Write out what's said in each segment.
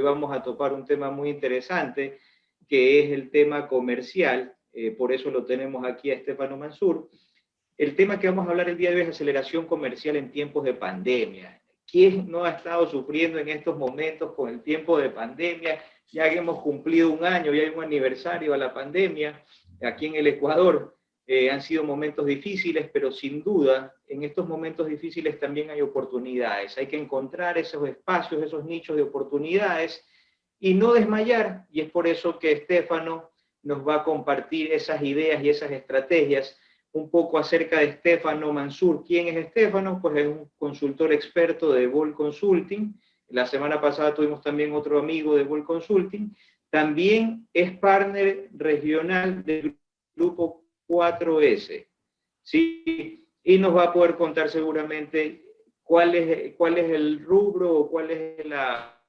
vamos a topar un tema muy interesante, que es el tema comercial. Por eso lo tenemos aquí a Estefano Mansur. El tema que vamos a hablar el día de hoy es aceleración comercial en tiempos de pandemia. ¿Quién no ha estado sufriendo en estos momentos con el tiempo de pandemia? Ya que hemos cumplido un año, ya hay un aniversario a la pandemia aquí en el Ecuador. Han sido momentos difíciles, pero sin duda en estos momentos difíciles también hay oportunidades. Hay que encontrar esos espacios, esos nichos de oportunidades y no desmayar. Y es por eso que Estefano nos va a compartir esas ideas y esas estrategias. Un poco acerca de Estefano Mansur. ¿Quién es Estefano? Pues es un consultor experto de Vol Consulting. La semana pasada tuvimos también otro amigo de Vol Consulting. También es partner regional del grupo 4S. ¿Sí? Y nos va a poder contar seguramente cuál es el rubro o cuál es la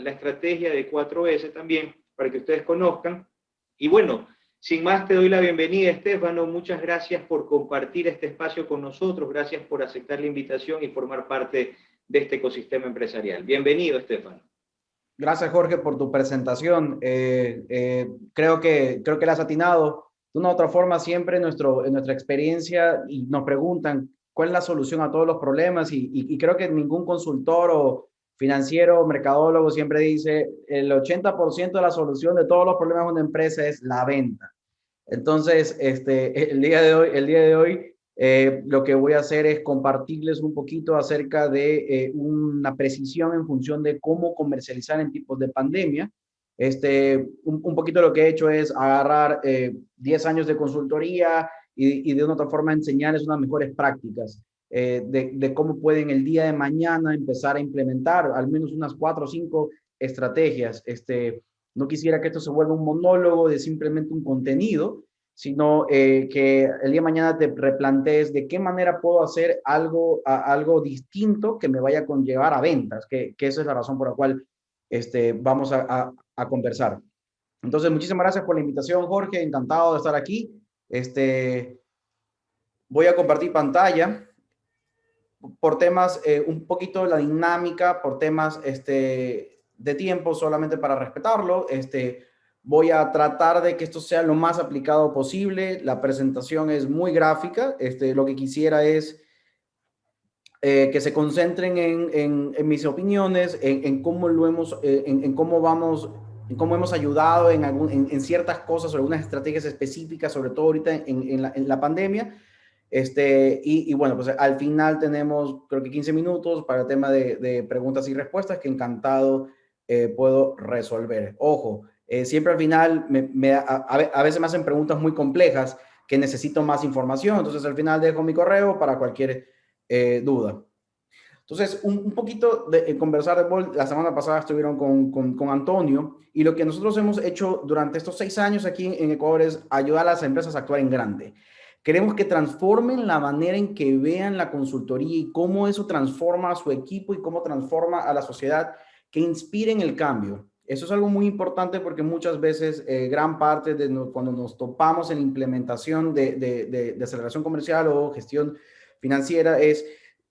estrategia de 4S también, para que ustedes conozcan. Y bueno, sin más, te doy la bienvenida, Estefano. Muchas gracias por compartir este espacio con nosotros. Gracias por aceptar la invitación y formar parte de este ecosistema empresarial. Bienvenido, Estefano. Gracias, Jorge, por tu presentación. Creo que la has atinado. De una u otra forma, siempre en nuestra experiencia y nos preguntan cuál es la solución a todos los problemas y creo que ningún consultor o financiero o mercadólogo siempre dice el 80% de la solución de todos los problemas de una empresa es la venta. Entonces, el día de hoy lo que voy a hacer es compartirles un poquito acerca de una precisión en función de cómo comercializar en tiempos de pandemia. Un poquito lo que he hecho es agarrar 10 años de consultoría y de una otra forma enseñarles unas mejores prácticas de cómo pueden el día de mañana empezar a implementar al menos unas 4 o 5 estrategias. No quisiera que esto se vuelva un monólogo de simplemente un contenido, sino que el día de mañana te replantees de qué manera puedo hacer algo distinto que me vaya a conllevar a ventas, que esa es la razón por la cual vamos a conversar. Entonces, muchísimas gracias por la invitación, Jorge. Encantado de estar aquí. Voy a compartir pantalla por temas, un poquito la dinámica, por temas de tiempo, solamente para respetarlo. Voy a tratar de que esto sea lo más aplicado posible. La presentación es muy gráfica. Lo que quisiera es que se concentren en mis opiniones, en cómo lo hemos, en cómo vamos, en cómo hemos ayudado en ciertas cosas, algunas estrategias específicas, sobre todo ahorita en la pandemia. Y bueno, pues al final tenemos creo que 15 minutos para el tema de preguntas y respuestas que encantado puedo resolver. Ojo, siempre al final a veces me hacen preguntas muy complejas que necesito más información, entonces al final dejo mi correo para cualquier duda. Entonces, un poquito de conversar de Vol. La semana pasada estuvieron con Antonio y lo que nosotros hemos hecho durante estos 6 años aquí en Ecuador es ayudar a las empresas a actuar en grande. Queremos que transformen la manera en que vean la consultoría y cómo eso transforma a su equipo y cómo transforma a la sociedad, que inspiren el cambio. Eso es algo muy importante porque muchas veces gran parte de cuando nos topamos en la implementación de aceleración comercial o gestión financiera es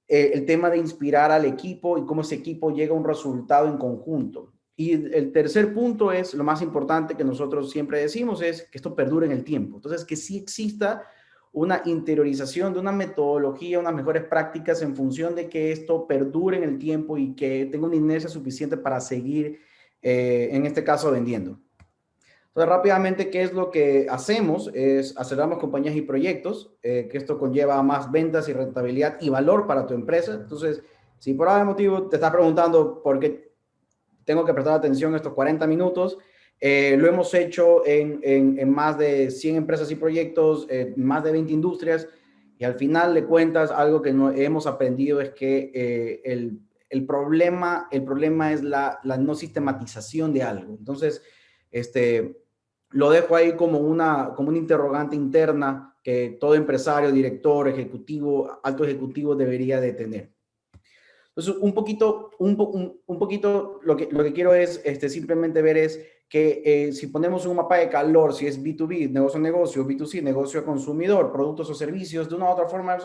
el tema de inspirar al equipo y cómo ese equipo llega a un resultado en conjunto. Y el tercer punto es, lo más importante que nosotros siempre decimos, es que esto perdure en el tiempo. Entonces, que sí exista una interiorización de una metodología, unas mejores prácticas en función de que esto perdure en el tiempo y que tenga una inercia suficiente para seguir, en este caso, vendiendo. Entonces, rápidamente, ¿qué es lo que hacemos? Es aceleramos compañías y proyectos, que esto conlleva más ventas y rentabilidad y valor para tu empresa. Entonces, si por algún motivo te estás preguntando por qué tengo que prestar atención estos 40 minutos, lo hemos hecho en más de 100 empresas y proyectos, más de 20 industrias, y al final de cuentas, algo que no hemos aprendido es que el problema es la no sistematización de algo. Entonces, lo dejo ahí como una interrogante interna que todo empresario, director, ejecutivo, alto ejecutivo debería de tener. Entonces, un poquito lo que quiero es simplemente ver es que si ponemos un mapa de calor, si es B2B, negocio a negocio, B2C, negocio a consumidor, productos o servicios, de una u otra forma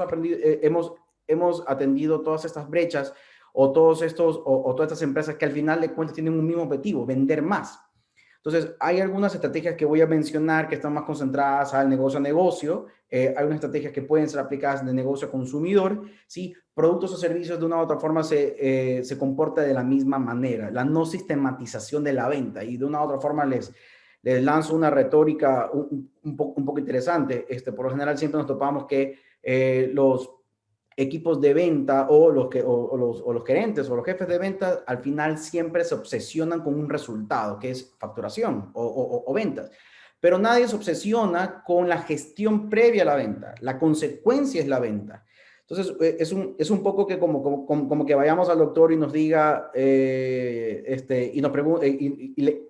hemos atendido todas estas brechas o todos estos, o todas estas empresas que al final de cuentas tienen un mismo objetivo, vender más. Entonces, hay algunas estrategias que voy a mencionar que están más concentradas al negocio a negocio. Hay unas estrategias que pueden ser aplicadas de negocio a consumidor. ¿Sí? Productos o servicios de una u otra forma se comporta de la misma manera. La no sistematización de la venta. Y de una u otra forma les lanzo una retórica un poco interesante. Por lo general siempre nos topamos que los equipos de venta o los gerentes o los jefes de venta al final siempre se obsesionan con un resultado, que es facturación o ventas. Pero nadie se obsesiona con la gestión previa a la venta. La consecuencia es la venta. Entonces, es un poco que como que vayamos al doctor y nos diga, y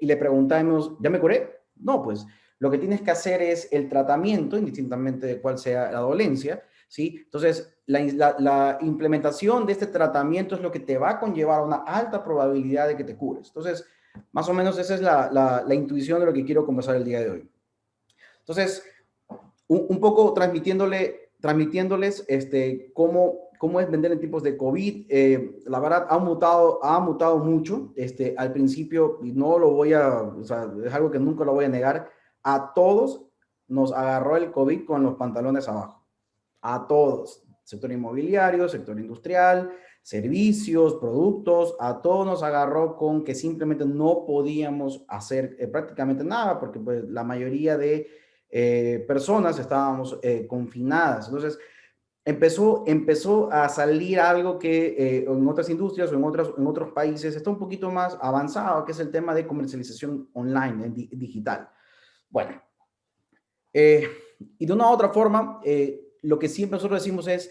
le preguntamos, ¿ya me curé? No, pues lo que tienes que hacer es el tratamiento, indistintamente de cuál sea la dolencia, ¿sí? Entonces, la implementación de este tratamiento es lo que te va a conllevar a una alta probabilidad de que te cures. Entonces, más o menos esa es la intuición de lo que quiero conversar el día de hoy. Entonces, un poco transmitiéndoles cómo es vender en tiempos de COVID. La verdad, ha mutado mucho. Al principio, y no lo voy a, o sea, es algo que nunca lo voy a negar, a todos nos agarró el COVID con los pantalones abajo. A todos. Sector inmobiliario, sector industrial, servicios, productos, a todos nos agarró con que simplemente no podíamos hacer prácticamente nada porque pues, la mayoría de personas estábamos confinadas. Entonces, empezó a salir algo que en otras industrias o en otros países está un poquito más avanzado, que es el tema de comercialización online, digital. Bueno, y de una u otra forma, lo que siempre nosotros decimos es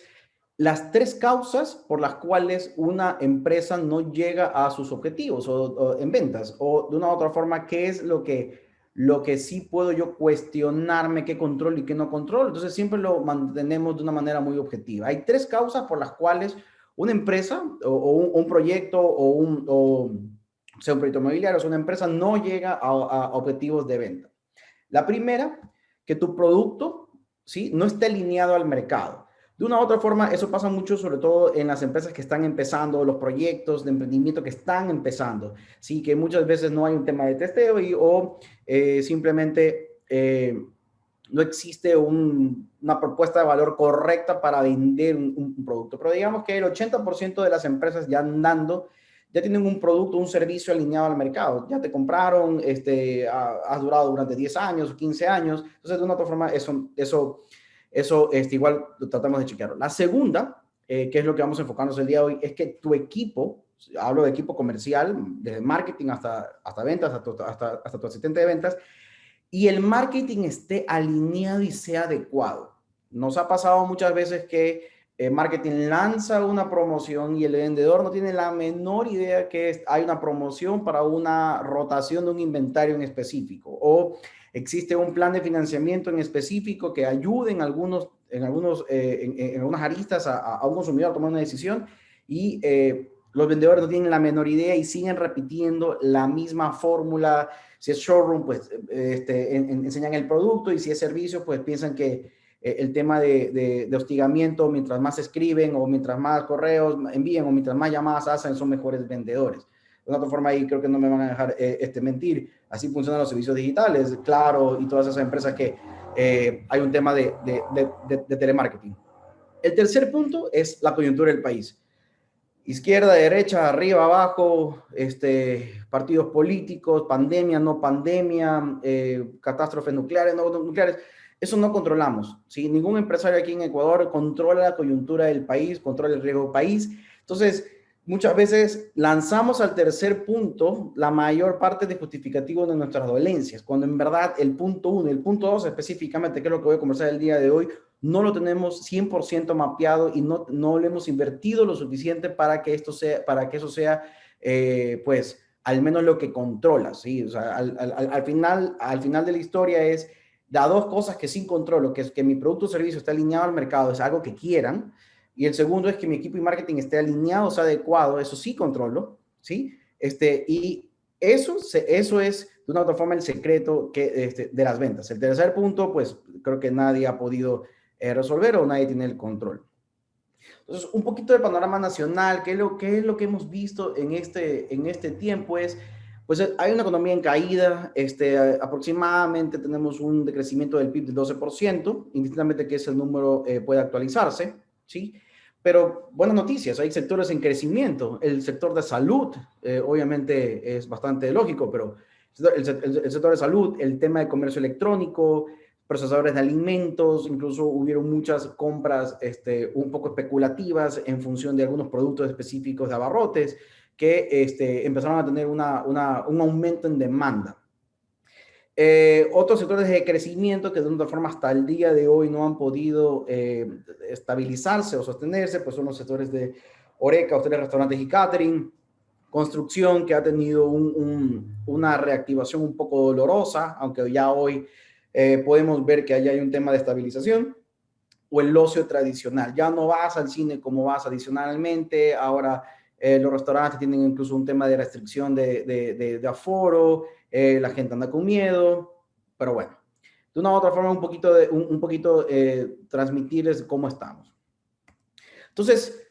las tres causas por las cuales una empresa no llega a sus objetivos o en ventas, o de una u otra forma, ¿qué es lo que sí puedo yo cuestionarme, qué controlo y qué no controlo? Entonces siempre lo mantenemos de una manera muy objetiva. Hay tres causas por las cuales una empresa o un proyecto o sea un proyecto inmobiliario, o sea una empresa no llega a objetivos de venta. La primera, que tu producto, ¿sí?, no esté alineado al mercado. De una u otra forma, eso pasa mucho, sobre todo en las empresas que están empezando, los proyectos de emprendimiento que están empezando, sí, que muchas veces no hay un tema de testeo o simplemente no existe una propuesta de valor correcta para vender un producto. Pero digamos que el 80% de las empresas ya andando ya tienen un producto, un servicio alineado al mercado. Ya te compraron, has durado durante 10 años o 15 años. Entonces, de una u otra forma, eso igual lo tratamos de chequearlo. La segunda, que es lo que vamos a enfocarnos el día de hoy, es que tu equipo, hablo de equipo comercial, desde marketing hasta ventas, hasta tu asistente de ventas, y el marketing esté alineado y sea adecuado. Nos ha pasado muchas veces que marketing lanza una promoción y el vendedor no tiene la menor idea que hay una promoción para una rotación de un inventario en específico, o existe un plan de financiamiento en específico que ayude en algunas aristas a un consumidor a tomar una decisión, y los vendedores no tienen la menor idea y siguen repitiendo la misma fórmula. Si es showroom, pues enseñan el producto, y si es servicio, pues piensan que el tema de hostigamiento, mientras más escriben o mientras más correos envíen o mientras más llamadas hacen, son mejores vendedores. De otra forma, ahí creo que no me van a dejar mentir. Así funcionan los servicios digitales, Claro, y todas esas empresas que hay un tema de telemarketing. El tercer punto es la coyuntura del país. Izquierda, derecha, arriba, abajo, partidos políticos, pandemia, no pandemia, catástrofes nucleares, no nucleares. Eso no controlamos, ¿sí? Ningún empresario aquí en Ecuador controla la coyuntura del país, controla el riesgo del país. Entonces, muchas veces lanzamos al tercer punto la mayor parte de justificativo de nuestras dolencias, cuando en verdad el punto 1 y el punto 2 específicamente, que es lo que voy a conversar el día de hoy, no lo tenemos 100% mapeado y no le hemos invertido lo suficiente para que eso sea, pues, al menos lo que controla, ¿sí? O sea, al final de la historia es de dos cosas que sí controlo, que es que mi producto o servicio esté alineado al mercado, es algo que quieran, y el segundo es que mi equipo de marketing esté alineado, o sea, adecuado, eso sí controlo, ¿sí? Y eso es, de una u otra forma, el secreto de las ventas. El tercer punto, pues, creo que nadie ha podido resolver o nadie tiene el control. Entonces, un poquito de panorama nacional, qué es lo que hemos visto en este tiempo? Pues hay una economía en caída, aproximadamente tenemos un decrecimiento del PIB del 12%, indistintamente que ese número puede actualizarse, ¿sí? Pero buenas noticias, hay sectores en crecimiento. El sector de salud, obviamente es bastante lógico, pero el sector de salud, el tema de comercio electrónico, procesadores de alimentos, incluso hubieron muchas compras un poco especulativas en función de algunos productos específicos de abarrotes que empezaron a tener un aumento en demanda. Otros sectores de crecimiento que de una forma hasta el día de hoy no han podido estabilizarse o sostenerse, pues son los sectores de Horeca, hoteles, restaurantes y catering, construcción que ha tenido una reactivación un poco dolorosa, aunque ya hoy podemos ver que allá hay un tema de estabilización, o el ocio tradicional. Ya no vas al cine como vas adicionalmente, ahora los restaurantes tienen incluso un tema de restricción de aforo, la gente anda con miedo, pero bueno, de una u otra forma un poquito transmitirles cómo estamos. Entonces,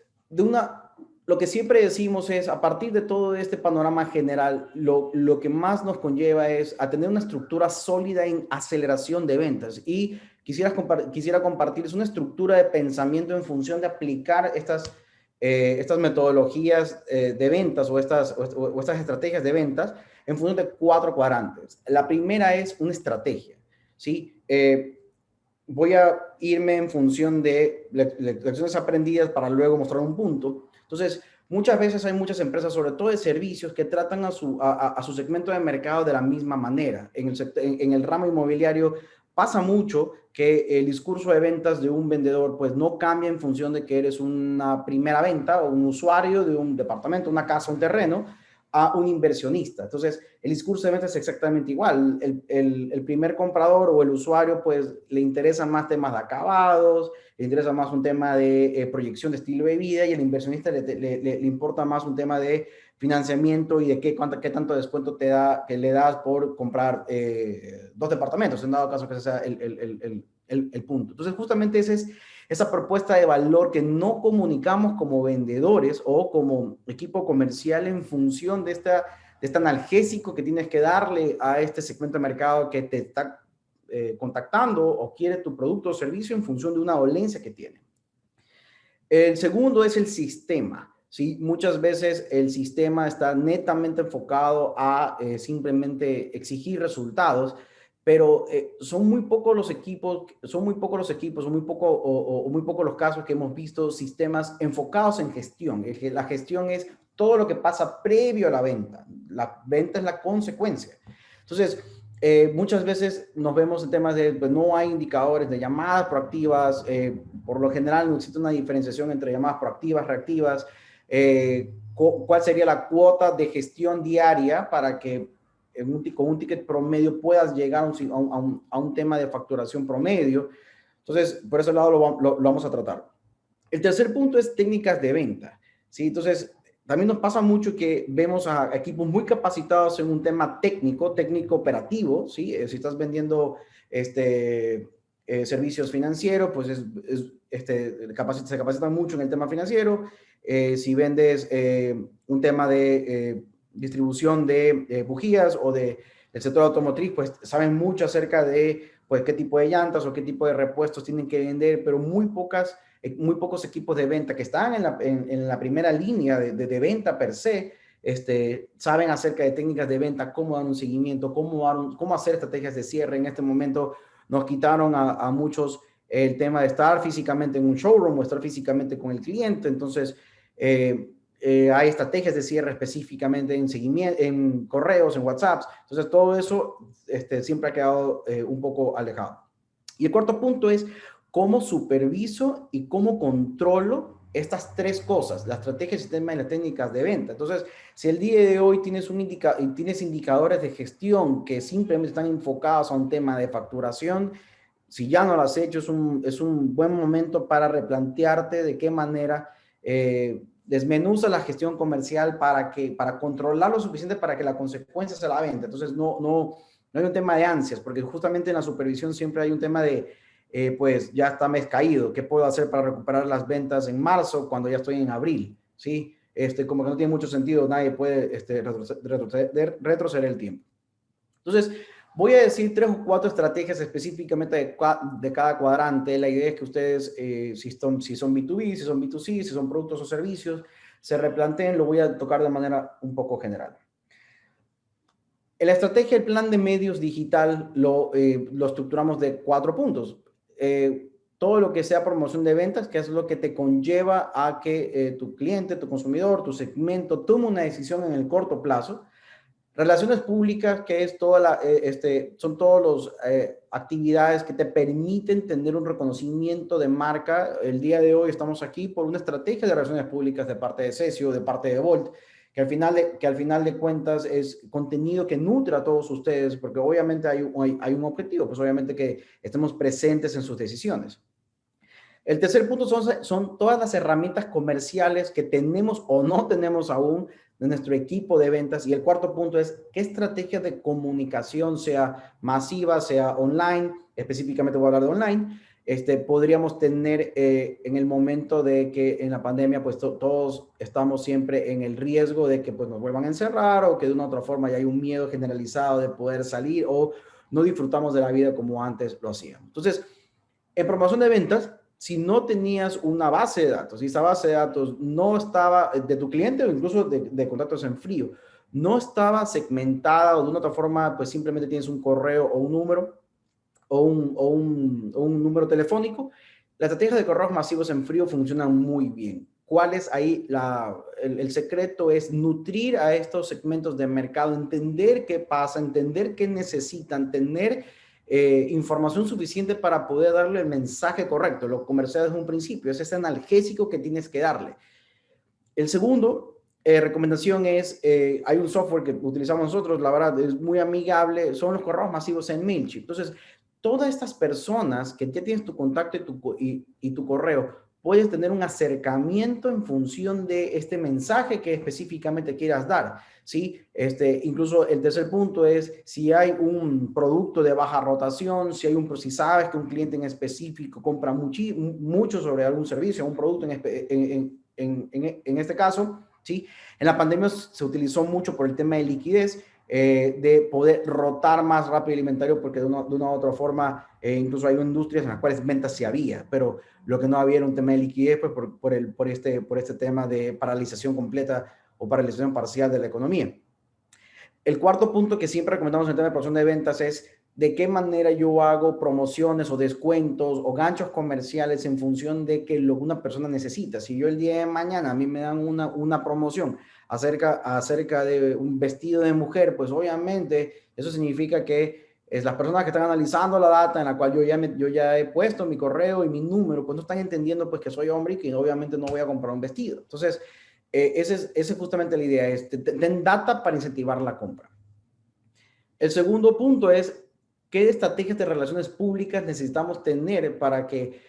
lo que siempre decimos es, a partir de todo este panorama general, lo que más nos conlleva es a tener una estructura sólida en aceleración de ventas. Y quisiera compartirles una estructura de pensamiento en función de aplicar estas metodologías de ventas o estas estrategias de ventas en función de 4 cuadrantes. La primera es una estrategia, ¿sí? Voy a irme en función de lecciones aprendidas para luego mostrar un punto. Entonces, muchas veces hay muchas empresas, sobre todo de servicios, que tratan a su segmento de mercado de la misma manera. En el ramo inmobiliario pasa mucho que el discurso de ventas de un vendedor pues no cambia en función de que eres una primera venta o un usuario de un departamento, una casa, un terreno, a un inversionista. Entonces, el discurso de ventas es exactamente igual. El primer comprador o el usuario, pues, le interesan más temas de acabados, le interesa más un tema de proyección de estilo de vida, y al inversionista le importa más un tema de financiamiento y de qué tanto descuento que le das por comprar 2 departamentos, en dado caso que ese sea el punto. Entonces, justamente esa propuesta de valor que no comunicamos como vendedores o como equipo comercial en función de este analgésico que tienes que darle a este segmento de mercado que te está contactando o quiere tu producto o servicio en función de una dolencia que tiene. El segundo es el sistema. ¿Sí? Muchas veces el sistema está netamente enfocado a simplemente exigir resultados, pero son muy pocos los equipos, o muy pocos los casos que hemos visto sistemas enfocados en gestión. La gestión es todo lo que pasa previo a la venta. La venta es la consecuencia. Entonces, muchas veces nos vemos en temas de, pues, no hay indicadores de llamadas proactivas, por lo general no existe una diferenciación entre llamadas proactivas, reactivas, cuál sería la cuota de gestión diaria para que con un ticket promedio puedas llegar a un tema de facturación promedio. Entonces, por ese lado lo vamos a tratar. El tercer punto es técnicas de venta, ¿sí? Entonces, también nos pasa mucho que vemos a equipos muy capacitados en un tema técnico operativo, ¿sí? Si estás vendiendo servicios financieros, pues se capacitan mucho en el tema financiero. Si vendes un tema de distribución de bujías o del sector automotriz, pues saben mucho acerca de pues, qué tipo de llantas o qué tipo de repuestos tienen que vender, pero muy pocos equipos de venta que están en la primera línea de venta per se, saben acerca de técnicas de venta, cómo dar un seguimiento, cómo hacer estrategias de cierre. En este momento nos quitaron a muchos el tema de estar físicamente en un showroom o estar físicamente con el cliente. Entonces, hay estrategias de cierre específicamente en seguimiento, en correos, en WhatsApps. Entonces, todo eso siempre ha quedado un poco alejado. Y el cuarto punto es cómo superviso y cómo controlo estas 3 cosas: la estrategia, el sistema y las técnicas de venta. Entonces, si el día de hoy tienes indicadores de gestión que simplemente están enfocados a un tema de facturación, si ya no lo has hecho, es un buen momento para replantearte de qué manera desmenuza la gestión comercial para controlar lo suficiente para que la consecuencia sea la venta. Entonces, no hay un tema de ansias, porque justamente en la supervisión siempre hay un tema de pues ya está mes caído. ¿Qué puedo hacer para recuperar las ventas en marzo cuando ya estoy en abril? ¿Sí? Como que no tiene mucho sentido, nadie puede retroceder el tiempo. Entonces, voy a decir 3 o 4 estrategias específicamente de cada cuadrante. La idea es que ustedes, si son B2B, si son B2C, si son productos o servicios, se replanteen. Lo voy a tocar de manera un poco general. En la estrategia, el plan de medios digital lo estructuramos de 4 puntos. Todo lo que sea promoción de ventas, que es lo que te conlleva a que tu cliente, tu consumidor, tu segmento tome una decisión en el corto plazo. Relaciones públicas, que es son todas las actividades que te permiten tener un reconocimiento de marca. El día de hoy estamos aquí por una estrategia de relaciones públicas de parte de Cesio, de parte de Volt, que al final de cuentas es contenido que nutre a todos ustedes, porque obviamente hay un objetivo, pues obviamente que estemos presentes en sus decisiones. El tercer punto son todas las herramientas comerciales que tenemos o no tenemos aún de nuestro equipo de ventas. Y el cuarto punto es qué estrategia de comunicación, sea masiva, sea online, específicamente voy a hablar de online, podríamos tener en el momento de que en la pandemia pues todos estamos siempre en el riesgo de que pues nos vuelvan a encerrar o que de una u otra forma ya hay un miedo generalizado de poder salir o no disfrutamos de la vida como antes lo hacíamos. Entonces, en promoción de ventas, si no tenías una base de datos, si esa base de datos no estaba de tu cliente o incluso de contactos en frío, no estaba segmentada o de una otra forma, pues simplemente tienes un correo o un número o un número telefónico, las estrategias de correos masivos en frío funcionan muy bien. ¿Cuál es ahí el secreto? Es nutrir a estos segmentos de mercado, entender qué pasa, entender qué necesitan, tener información suficiente para poder darle el mensaje correcto. Lo comercial desde un principio, es ese analgésico que tienes que darle. El segundo recomendación es, hay un software que utilizamos nosotros, la verdad es muy amigable, son los correos masivos en MailChimp. Entonces, todas estas personas que ya tienes tu contacto y tu correo, puedes tener un acercamiento en función de este mensaje que específicamente quieras dar, ¿sí? Incluso el tercer punto es si hay un producto de baja rotación, si sabes que un cliente en específico compra mucho sobre algún servicio, un producto en este caso, ¿sí? En la pandemia se utilizó mucho por el tema de liquidez, de poder rotar más rápido el inventario, porque de una u otra forma, incluso hay industrias en las cuales ventas sí había, pero lo que no había era un tema de liquidez, pues por este tema de paralización completa o paralización parcial de la economía. El cuarto punto que siempre recomendamos en el tema de promoción de ventas es de qué manera yo hago promociones o descuentos o ganchos comerciales en función de que lo que una persona necesita. Si yo el día de mañana a mí me dan una promoción acerca de un vestido de mujer, pues obviamente eso significa que las personas que están analizando la data en la cual yo ya he puesto mi correo y mi número, pues no están entendiendo pues que soy hombre y que obviamente no voy a comprar un vestido. Entonces, esa es justamente la idea, es ten data para incentivar la compra. El segundo punto es qué estrategias de relaciones públicas necesitamos tener para que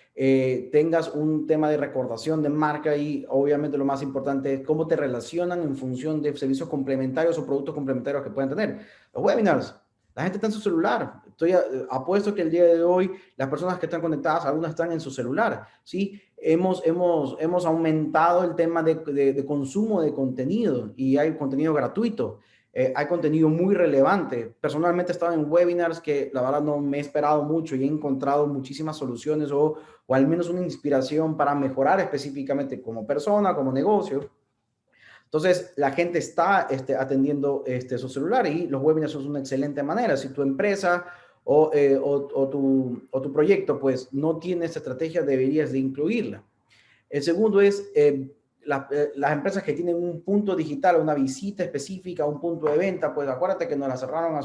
tengas un tema de recordación de marca y obviamente lo más importante es cómo te relacionan en función de servicios complementarios o productos complementarios que puedan tener. Los webinars, la gente está en su celular. Apuesto que el día de hoy las personas que están conectadas, algunas están en su celular, ¿sí? Hemos aumentado el tema de consumo de contenido y hay contenido gratuito. Hay contenido muy relevante. Personalmente he estado en webinars que la verdad no me he esperado mucho y he encontrado muchísimas soluciones o al menos una inspiración para mejorar específicamente como persona, como negocio. Entonces, la gente está atendiendo su celular y los webinars son una excelente manera. Si tu empresa o tu proyecto pues no tiene esta estrategia, deberías de incluirla. El segundo es las empresas que tienen un punto digital, una visita específica, un punto de venta, pues acuérdate que nos la cerraron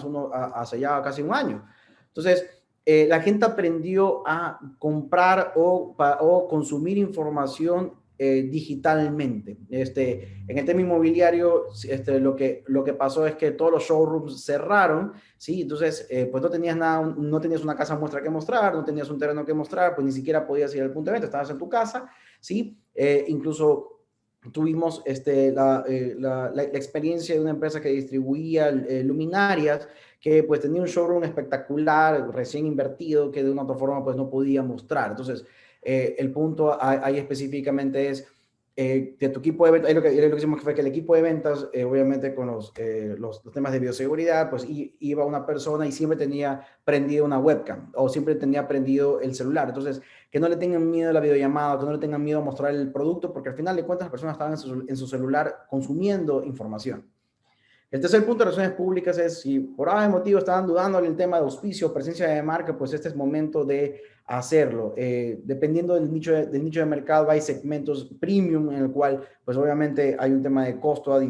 hace ya casi un año. Entonces, la gente aprendió a comprar o consumir información digitalmente. En el tema inmobiliario, lo que pasó es que todos los showrooms cerraron, ¿sí? Entonces, pues no tenías nada, no tenías una casa muestra que mostrar, no tenías un terreno que mostrar, pues ni siquiera podías ir al punto de venta, estabas en tu casa, ¿sí? Incluso tuvimos la experiencia de una empresa que distribuía luminarias, que pues tenía un showroom espectacular, recién invertido, que de una u otra forma pues no podía mostrar. Entonces, el punto ahí específicamente es de tu equipo de ventas. Ahí lo que hicimos fue que el equipo de ventas, obviamente con los temas de bioseguridad, pues iba una persona y siempre tenía prendida una webcam o siempre tenía prendido el celular. Entonces, que no le tengan miedo a la videollamada, que no le tengan miedo a mostrar el producto, porque al final de cuentas las personas estaban en su celular consumiendo información. El tercer punto de relaciones públicas es si por algún motivo estaban dudando en el tema de auspicio, presencia de marca, pues este es momento de hacerlo. Dependiendo del nicho de mercado, hay segmentos premium en el cual, pues obviamente hay un tema de costo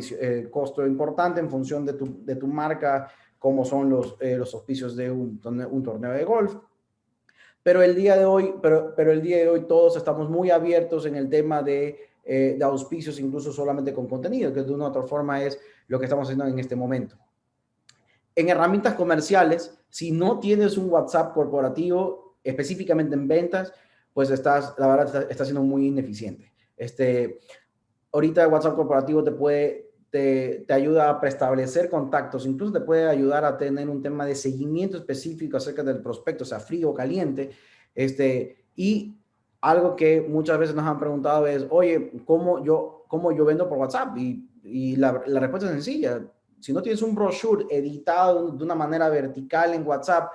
importante en función de tu marca, como son los auspicios de un torneo de golf. Pero el día de hoy, pero el día de hoy todos estamos muy abiertos en el tema de auspicios, incluso solamente con contenido, que de una u otra forma es lo que estamos haciendo en este momento. En herramientas comerciales, si no tienes un WhatsApp corporativo, específicamente en ventas, pues la verdad, está siendo muy ineficiente. Ahorita el WhatsApp corporativo te ayuda a preestablecer contactos, incluso te puede ayudar a tener un tema de seguimiento específico acerca del prospecto, o sea, frío o caliente. Y algo que muchas veces nos han preguntado es, oye, ¿cómo yo vendo por WhatsApp? Y la respuesta es sencilla. Si no tienes un brochure editado de una manera vertical en WhatsApp,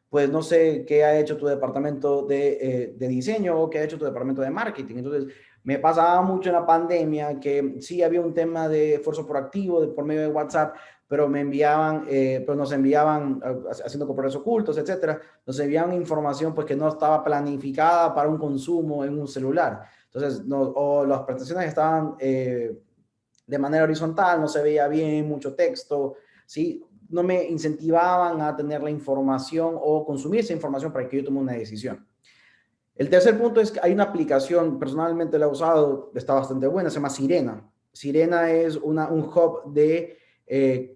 pues no sé qué ha hecho tu departamento de diseño o qué ha hecho tu departamento de marketing. Entonces, me pasaba mucho en la pandemia que sí había un tema de esfuerzo proactivo por medio de WhatsApp, pero nos enviaban haciendo correos ocultos, etcétera, nos enviaban información pues que no estaba planificada para un consumo en un celular. Entonces, o las presentaciones estaban de manera horizontal, no se veía bien, mucho texto, ¿sí? No me incentivaban a tener la información o consumir esa información para que yo tome una decisión. El tercer punto es que hay una aplicación, personalmente la he usado, está bastante buena, se llama Sirena. Sirena es un hub de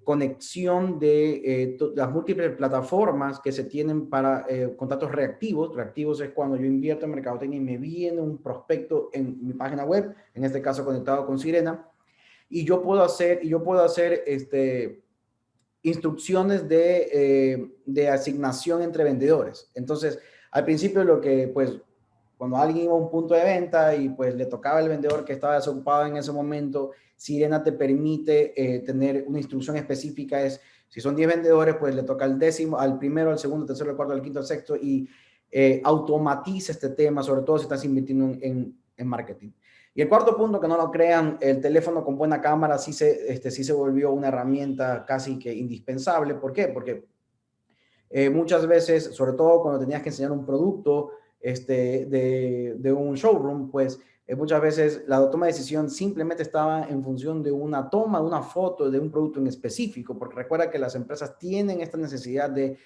conexión de las múltiples plataformas que se tienen para contactos reactivos. Reactivos es cuando yo invierto en mercadotecnia y me viene un prospecto en mi página web, en este caso conectado con Sirena, y yo puedo hacer instrucciones de asignación entre vendedores. Entonces, al principio pues, cuando alguien iba a un punto de venta y pues le tocaba el vendedor que estaba desocupado en ese momento, Sirena te permite tener una instrucción específica, si son 10 vendedores, pues le toca al décimo, al primero, al segundo, al tercero, al cuarto, al quinto, al sexto, y automatiza este tema, sobre todo si estás invirtiendo en marketing. Y el cuarto punto, que no lo crean, el teléfono con buena cámara sí se volvió una herramienta casi que indispensable. ¿Por qué? Porque muchas veces, sobre todo cuando tenías que enseñar un producto de un showroom, pues muchas veces la toma de decisión simplemente estaba en función de una toma, de una foto de un producto en específico, porque recuerda que las empresas tienen esta necesidad de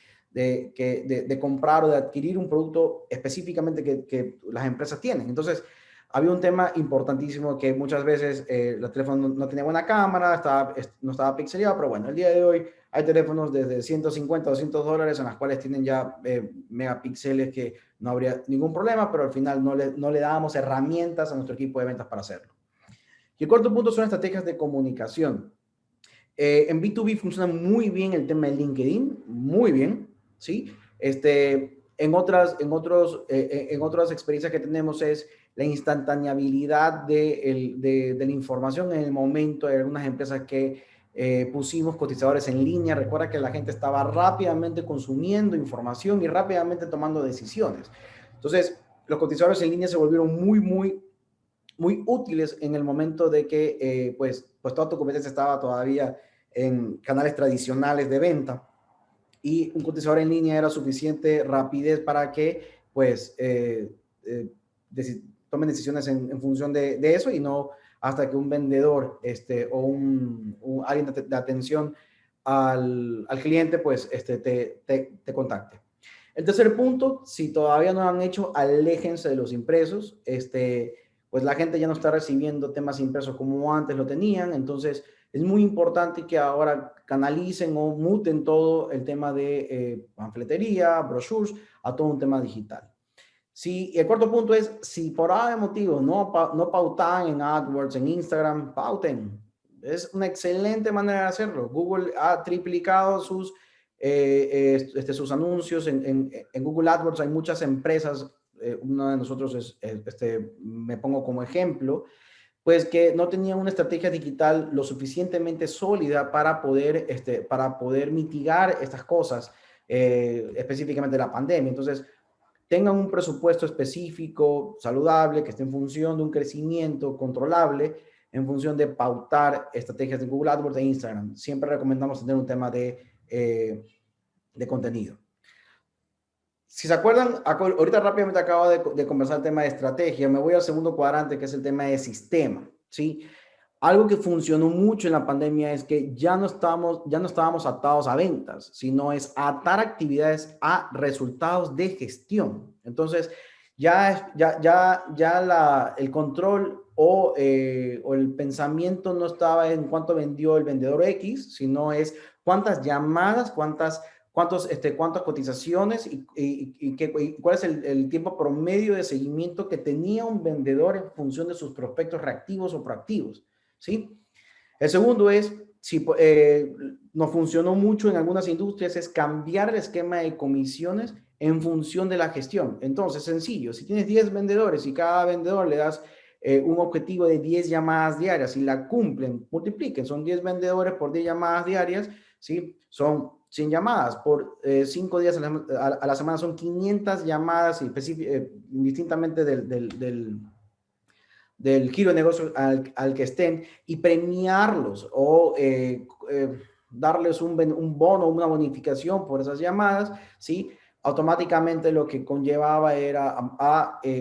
comprar o de adquirir un producto específicamente que las empresas tienen. Entonces, había un tema importantísimo que muchas veces el teléfono no tenía buena cámara, no estaba pixelado, pero bueno, el día de hoy hay teléfonos desde 150 a $200 en las cuales tienen ya megapíxeles que no habría ningún problema, pero al final no le dábamos herramientas a nuestro equipo de ventas para hacerlo. Y el cuarto punto son estrategias de comunicación. En B2B funciona muy bien el tema de LinkedIn, muy bien, ¿sí? En otras experiencias que tenemos es la instantaneabilidad de la información en el momento. Hay algunas empresas que pusimos cotizadores en línea. Recuerda que la gente estaba rápidamente consumiendo información y rápidamente tomando decisiones. Entonces, los cotizadores en línea se volvieron muy útiles en el momento de que pues toda tu competencia estaba todavía en canales tradicionales de venta y un cotizador en línea era suficiente rapidez para que pues tomen decisiones en función de eso y no hasta que un vendedor o alguien de atención al cliente pues te contacte. El tercer punto, si todavía no lo han hecho, aléjense de los impresos. Pues la gente ya no está recibiendo temas impresos como antes lo tenían, entonces es muy importante que ahora canalicen o muten todo el tema de panfletería, brochures, a todo un tema digital. Si, y el cuarto punto es, si por algún motivo no pautan en AdWords, en Instagram, pauten. Es una excelente manera de hacerlo. Google ha triplicado sus anuncios en Google AdWords. Hay muchas empresas, una de nosotros me pongo como ejemplo, pues que no tenían una estrategia digital lo suficientemente sólida para poder mitigar estas cosas, específicamente la pandemia. Entonces, tengan un presupuesto específico, saludable, que esté en función de un crecimiento controlable, en función de pautar estrategias de Google AdWords e Instagram. Siempre recomendamos tener un tema de contenido. Si se acuerdan, ahorita rápidamente acabo de conversar el tema de estrategia, me voy al segundo cuadrante, que es el tema de sistema, ¿sí? Algo que funcionó mucho en la pandemia es que ya no estábamos atados a ventas, sino es atar actividades a resultados de gestión. Entonces, el control o el pensamiento no estaba en cuánto vendió el vendedor X, sino es cuántas llamadas, cuántas cotizaciones y cuál es el tiempo promedio de seguimiento que tenía un vendedor en función de sus prospectos reactivos o proactivos, ¿sí? El segundo es, si nos funcionó mucho en algunas industrias, es cambiar el esquema de comisiones en función de la gestión. Entonces, sencillo, si tienes 10 vendedores y cada vendedor le das un objetivo de 10 llamadas diarias y la cumplen, multipliquen, son 10 vendedores por 10 llamadas diarias, ¿sí? Son 100 llamadas, por 5 días a la semana son 500 llamadas, distintamente del giro de negocio al que estén, y premiarlos o darles un bono, una bonificación por esas llamadas, ¿sí? Automáticamente lo que conllevaba era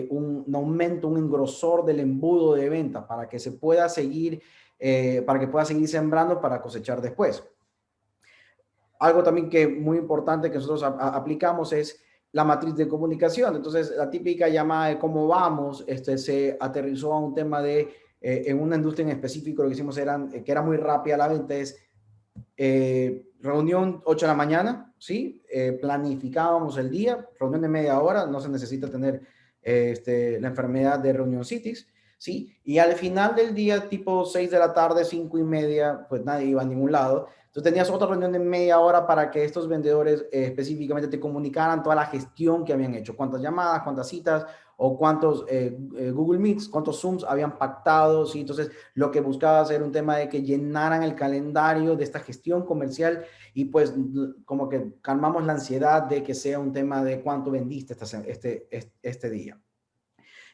un aumento, un engrosor del embudo de venta para que pueda seguir sembrando para cosechar después. Algo también que muy importante que nosotros aplicamos es la matriz de comunicación. Entonces, la típica llamada de cómo vamos, se aterrizó a un tema en una industria en específico, lo que hicimos que era muy rápida la venta, es reunión 8 de la mañana, ¿sí? Planificábamos el día, reunión de media hora, no se necesita tener la enfermedad de reunioncitis, ¿sí? Y al final del día, tipo 6 de la tarde, 5 y media, pues nadie iba a ningún lado. Entonces tenías otra reunión de media hora para que estos vendedores específicamente te comunicaran toda la gestión que habían hecho, cuántas llamadas, cuántas citas o cuántos Google Meets, cuántos Zooms habían pactado, ¿sí? Entonces lo que buscaba hacer un tema de que llenaran el calendario de esta gestión comercial y pues como que calmamos la ansiedad de que sea un tema de cuánto vendiste este día.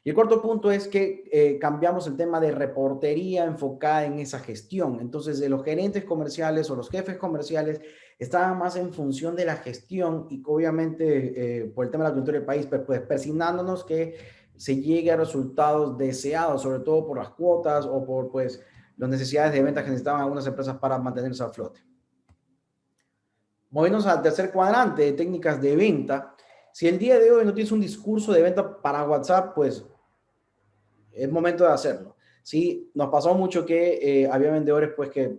Y el cuarto punto es que cambiamos el tema de reportería enfocada en esa gestión. Entonces, de los gerentes comerciales o los jefes comerciales estaban más en función de la gestión y obviamente por el tema de la cultura del país, pues persignándonos que se llegue a resultados deseados, sobre todo por las cuotas o por pues las necesidades de ventas que necesitaban algunas empresas para mantenerse a flote. Moviéndonos al tercer cuadrante de técnicas de venta. Si el día de hoy no tienes un discurso de venta para WhatsApp, pues es momento de hacerlo. Sí, nos pasó mucho que había vendedores,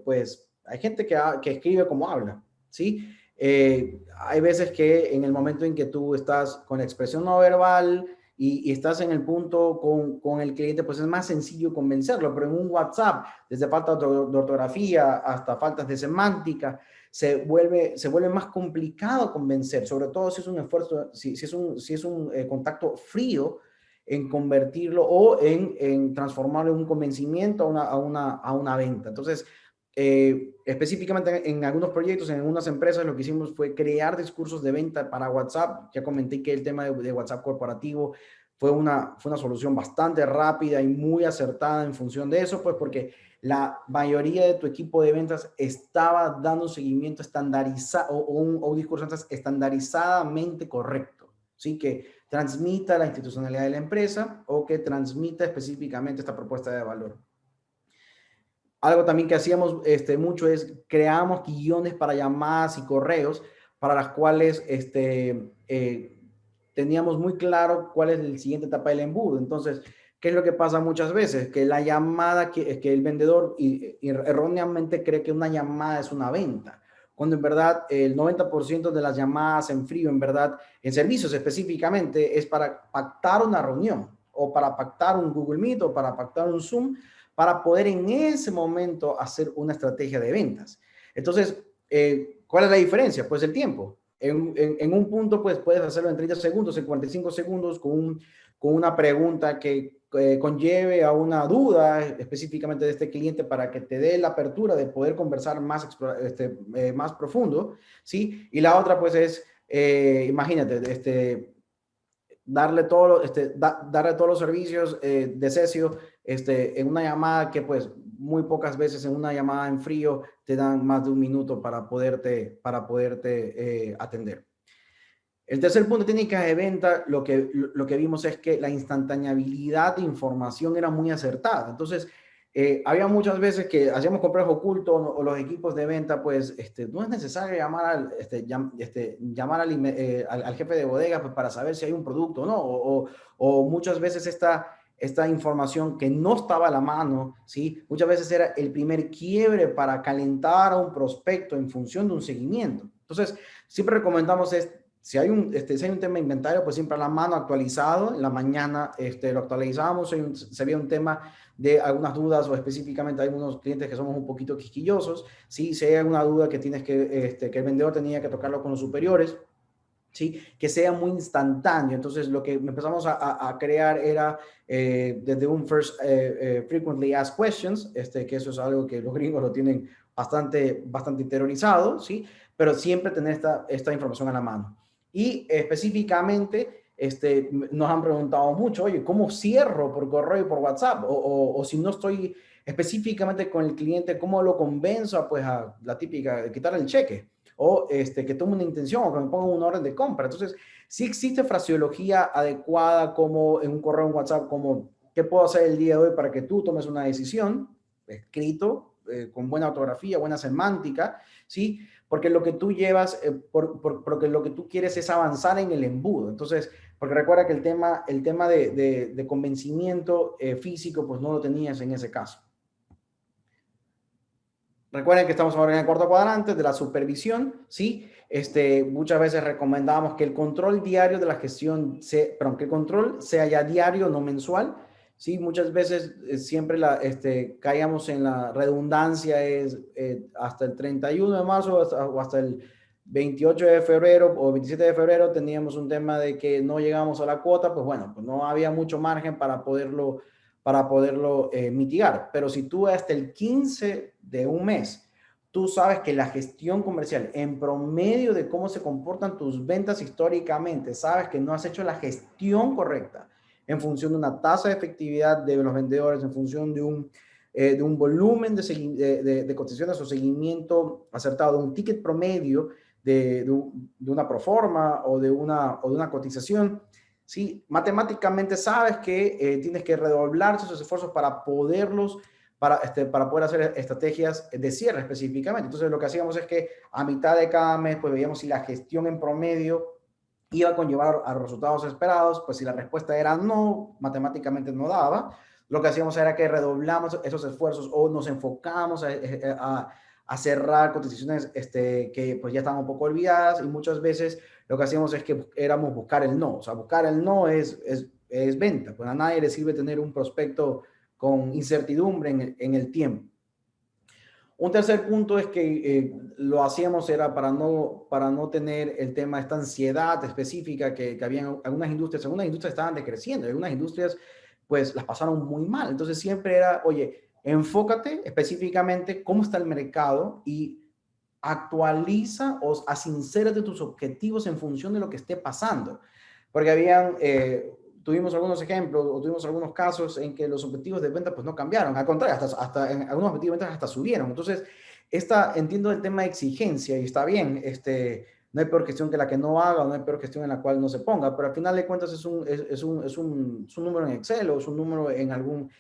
pues hay gente que escribe como habla, ¿sí? Hay veces que en el momento en que tú estás con la expresión no verbal y estás en el punto con el cliente, pues es más sencillo convencerlo, pero en un WhatsApp, desde falta de ortografía hasta faltas de semántica, se vuelve más complicado convencer, sobre todo si es un esfuerzo, si es un contacto frío, en convertirlo o en transformarlo en un convencimiento a una venta. Entonces, específicamente en algunos proyectos, en algunas empresas, lo que hicimos fue crear discursos de venta para WhatsApp. Ya comenté que el tema de WhatsApp corporativo fue una solución bastante rápida y muy acertada en función de eso, pues porque la mayoría de tu equipo de ventas estaba dando un seguimiento estandarizado o un discurso estandarizadamente correcto. Así que transmita la institucionalidad de la empresa o que transmita específicamente esta propuesta de valor. Algo también que hacíamos mucho es creamos guiones para llamadas y correos para las cuales teníamos muy claro cuál es la siguiente etapa del embudo. Entonces, ¿qué es lo que pasa muchas veces? Que la llamada, que el vendedor erróneamente cree que una llamada es una venta, cuando en verdad el 90% de las llamadas en frío, en verdad, en servicios específicamente, es para pactar una reunión o para pactar un Google Meet o para pactar un Zoom, para poder en ese momento hacer una estrategia de ventas. Entonces, ¿cuál es la diferencia? Pues el tiempo. En un punto, pues puedes hacerlo en 30 segundos, en 45 segundos, con una pregunta que conlleve a una duda específicamente de este cliente para que te dé la apertura de poder conversar más, más profundo, ¿sí? Y la otra, pues, es, imagínate, darle todos los servicios de Cesio en una llamada que, pues, muy pocas veces en una llamada en frío te dan más de un minuto para poderte atender. El tercer punto de técnicas de venta, lo que vimos es que la instantaneabilidad de información era muy acertada. Entonces, había muchas veces que hacíamos compras ocultos o los equipos de venta, pues no es necesario llamar llamar al jefe de bodega, pues, para saber si hay un producto o no. O muchas veces esta información que no estaba a la mano, ¿sí? Muchas veces era el primer quiebre para calentar a un prospecto en función de un seguimiento. Entonces, siempre recomendamos si hay un tema de inventario, pues siempre a la mano actualizado. En la mañana lo actualizábamos. Si había un tema de algunas dudas o específicamente hay algunos clientes que somos un poquito quisquillosos, ¿sí? Si hay alguna duda que tienes que el vendedor tenía que tocarlo con los superiores, ¿sí? Que sea muy instantáneo. Entonces, lo que empezamos a crear era desde un frequently asked questions, que eso es algo que los gringos lo tienen bastante interiorizado, ¿sí? Pero siempre tener esta información a la mano. Y específicamente, nos han preguntado mucho, oye, ¿cómo cierro por correo y por WhatsApp? O si no estoy específicamente con el cliente, ¿cómo lo convenzo pues, a la típica de quitar el cheque? O que tome una intención o que me ponga una orden de compra. Entonces, sí existe fraseología adecuada como en un correo, en WhatsApp, como ¿qué puedo hacer el día de hoy para que tú tomes una decisión? Escrito, con buena ortografía, buena semántica, ¿sí? Porque lo que tú llevas, porque lo que tú quieres es avanzar en el embudo. Entonces, porque recuerda que el tema de convencimiento físico, pues no lo tenías en ese caso. Recuerden que estamos ahora en el cuarto cuadrante de la supervisión, ¿sí? Muchas veces recomendamos que el control diario de la gestión, que el control sea ya diario, no mensual, ¿sí? Muchas veces siempre caíamos en la redundancia, hasta el 31 de marzo o hasta el 28 de febrero o 27 de febrero teníamos un tema de que no llegamos a la cuota, pues bueno, pues no había mucho margen para poderlo mitigar. Pero si tú hasta el 15 de un mes, tú sabes que la gestión comercial, en promedio de cómo se comportan tus ventas históricamente, sabes que no has hecho la gestión correcta en función de una tasa de efectividad de los vendedores, en función de un volumen de cotizaciones o seguimiento acertado, de un ticket promedio de una proforma o de una cotización, ¿sí? Matemáticamente sabes que tienes que redoblar esos esfuerzos para poder hacer estrategias de cierre específicamente. Entonces, lo que hacíamos es que a mitad de cada mes, pues veíamos si la gestión en promedio iba a conllevar a los resultados esperados. Pues si la respuesta era no, matemáticamente no daba. Lo que hacíamos era que redoblamos esos esfuerzos o nos enfocamos a cerrar cotizaciones que pues ya estaban un poco olvidadas, y muchas veces lo que hacíamos es que éramos buscar el no. O sea, buscar el no es venta. Pues a nadie le sirve tener un prospecto con incertidumbre en el tiempo. Un tercer punto es que lo hacíamos era para no tener el tema de esta ansiedad específica que había en algunas industrias. Algunas industrias estaban decreciendo, algunas industrias pues las pasaron muy mal. Entonces siempre era, oye, enfócate específicamente cómo está el mercado y actualiza o asincérate tus objetivos en función de lo que esté pasando. Porque tuvimos algunos ejemplos o tuvimos algunos casos en que los objetivos de venta pues no cambiaron. Al contrario, hasta en algunos objetivos de venta hasta subieron. Entonces, entiendo el tema de exigencia y está bien. No hay peor gestión que la que no haga, o no hay peor gestión en la cual no se ponga, pero al final de cuentas es un número en Excel o es un número en algún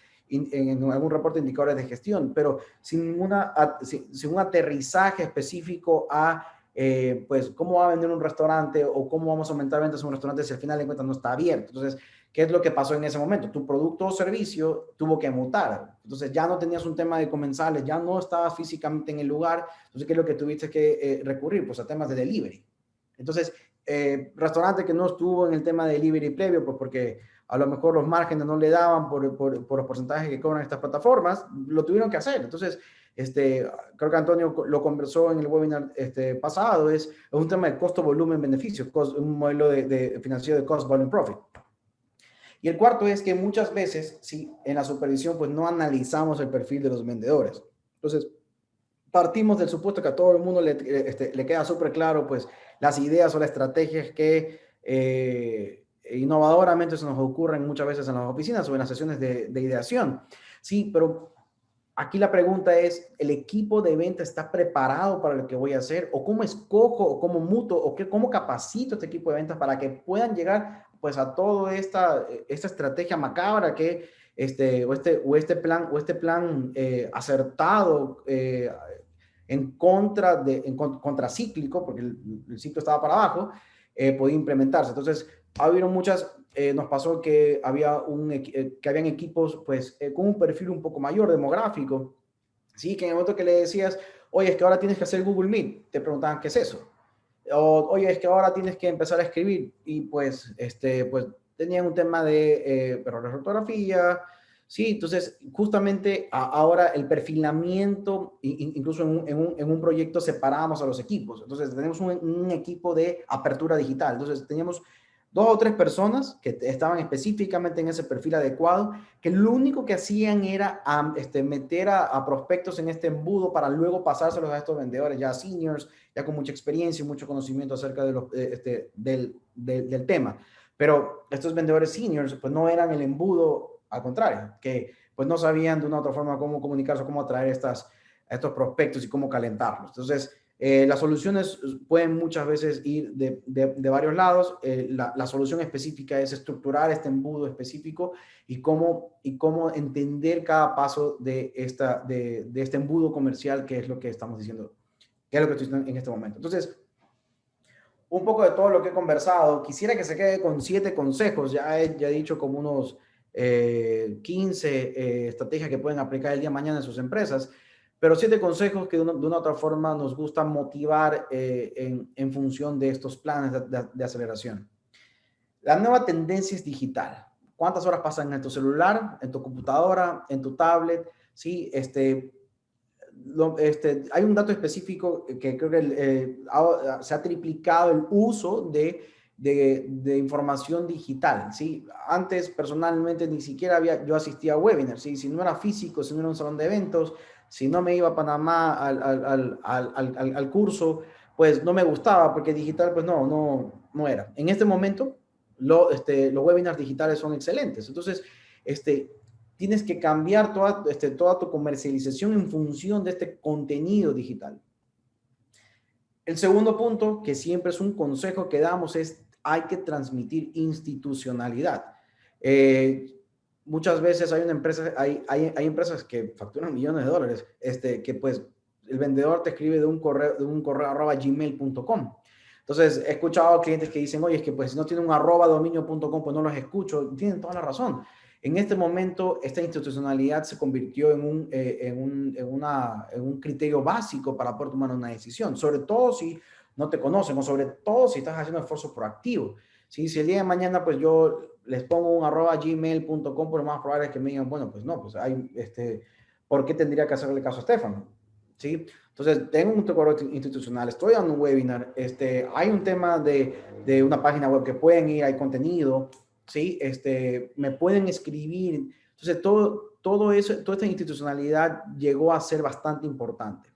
reporte de indicadores de gestión, pero sin un aterrizaje específico a pues, ¿cómo va a vender un restaurante o cómo vamos a aumentar ventas en un restaurante si al final de cuentas no está abierto? Entonces, ¿qué es lo que pasó en ese momento? Tu producto o servicio tuvo que mutar. Entonces, ya no tenías un tema de comensales, ya no estabas físicamente en el lugar. Entonces, ¿qué es lo que tuviste que recurrir? Pues a temas de delivery. Entonces, restaurante que no estuvo en el tema de delivery previo, pues porque a lo mejor los márgenes no le daban por los porcentajes que cobran estas plataformas, lo tuvieron que hacer. Entonces, creo que Antonio lo conversó en el webinar pasado, es un tema de costo, volumen, beneficio, un modelo de financiero de cost, volume, profit. Y el cuarto es que muchas veces, sí, en la supervisión, pues no analizamos el perfil de los vendedores. Entonces, partimos del supuesto que a todo el mundo le queda súper claro, pues, las ideas o las estrategias que innovadoramente se nos ocurren muchas veces en las oficinas o en las sesiones de ideación. Sí, pero aquí la pregunta es, ¿el equipo de venta está preparado para lo que voy a hacer? ¿O cómo escojo, o cómo muto, o cómo capacito a este equipo de ventas para que puedan llegar pues a toda esta estrategia macabra que o este plan acertado en contracíclico, porque el ciclo estaba para abajo, podía implementarse? Entonces, hubieron muchas, nos pasó que habían equipos pues con un perfil un poco mayor demográfico, sí, que en el momento que le decías, oye, es que ahora tienes que hacer Google Meet, te preguntaban qué es eso. O, oye, es que ahora tienes que empezar a escribir, y pues, pues tenían un tema de errores de ortografía, sí. Entonces justamente ahora el perfilamiento, incluso en un proyecto separamos a los equipos. Entonces tenemos un equipo de apertura digital. Entonces teníamos 2 o 3 personas que estaban específicamente en ese perfil adecuado, que lo único que hacían era meter a prospectos en este embudo para luego pasárselos a estos vendedores ya seniors, ya con mucha experiencia y mucho conocimiento acerca del tema. Pero estos vendedores seniors pues no eran el embudo, al contrario, que pues no sabían de una u otra forma cómo comunicarse, cómo atraer a estos prospectos y cómo calentarlos. Entonces, las soluciones pueden muchas veces ir de varios lados. La solución específica es estructurar este embudo específico y cómo entender cada paso de este embudo comercial, que es lo que estamos diciendo, que es lo que estoy diciendo en este momento. Entonces, un poco de todo lo que he conversado, quisiera que se quede con 7 consejos. Ya he dicho como unos 15 estrategias que pueden aplicar el día de mañana en sus empresas, pero 7 consejos que de una u otra forma nos gusta motivar en función de estos planes de aceleración. La nueva tendencia es digital. ¿Cuántas horas pasan en tu celular, en tu computadora, en tu tablet? Sí, hay un dato específico que creo que se ha triplicado el uso de información digital, ¿sí? Antes, personalmente, ni siquiera yo asistía a webinars, ¿sí? Si no era físico, si no era un salón de eventos, si no me iba a Panamá al curso, pues no me gustaba, porque digital, pues no era. En este momento, los webinars digitales son excelentes. Entonces, tienes que cambiar toda tu comercialización en función de este contenido digital. El segundo punto, que siempre es un consejo que damos, es hay que transmitir institucionalidad. Muchas veces hay empresas que facturan millones de dólares, que pues el vendedor te escribe de un correo @gmail.com. Entonces, he escuchado clientes que dicen, oye, es que pues si no tiene un @dominio.com, pues no los escucho. Tienen toda la razón. En este momento, esta institucionalidad se convirtió en un criterio básico para poder tomar una decisión, sobre todo si no te conocen o sobre todo si estás haciendo esfuerzo proactivo. ¿Sí? Si el día de mañana pues yo les pongo un @gmail.com, por lo más probable es que me digan, bueno, pues no, pues ¿por qué tendría que hacerle caso a Estefano? ¿Sí? Entonces, tengo un correo institucional, estoy dando un webinar, hay un tema de una página web que pueden ir, hay contenido, ¿sí? Me pueden escribir. Entonces, todo eso, toda esta institucionalidad llegó a ser bastante importante.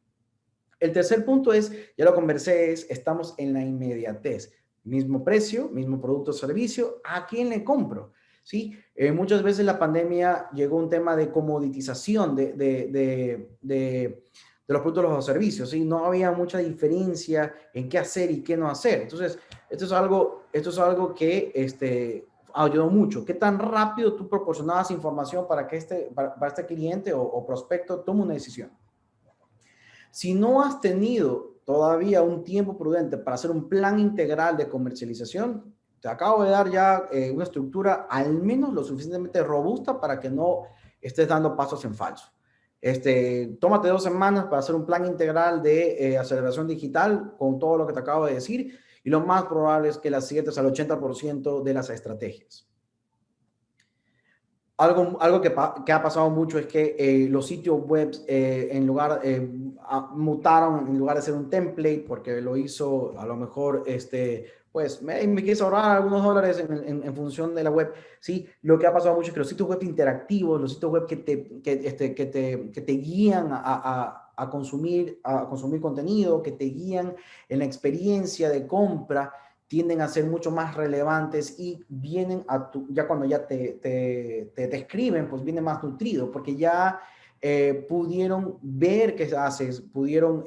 El tercer punto es, ya lo conversé, estamos en la inmediatez. Mismo precio, mismo producto o servicio, ¿a quién le compro? ¿Sí? Muchas veces la pandemia llegó a un tema de comoditización de los productos o los servicios, ¿sí? No había mucha diferencia en qué hacer y qué no hacer. Entonces, esto es algo que ayudó mucho. ¿Qué tan rápido tú proporcionabas información para que este cliente o prospecto tome una decisión? Si no has tenido todavía un tiempo prudente para hacer un plan integral de comercialización, te acabo de dar ya una estructura al menos lo suficientemente robusta para que no estés dando pasos en falso. Tómate 2 semanas para hacer un plan integral de aceleración digital con todo lo que te acabo de decir y lo más probable es que las aciertes al 80% de las estrategias. Algo que ha pasado mucho es que los sitios web mutaron en lugar de ser un template porque lo hizo a lo mejor pues me quise ahorrar algunos dólares en función de la web. Sí, lo que ha pasado mucho es que los sitios web interactivos, los sitios web que te guían a consumir contenido, que te guían en la experiencia de compra, tienden a ser mucho más relevantes y vienen ya cuando ya te escriben, pues viene más nutrido, porque ya pudieron ver qué haces, pudieron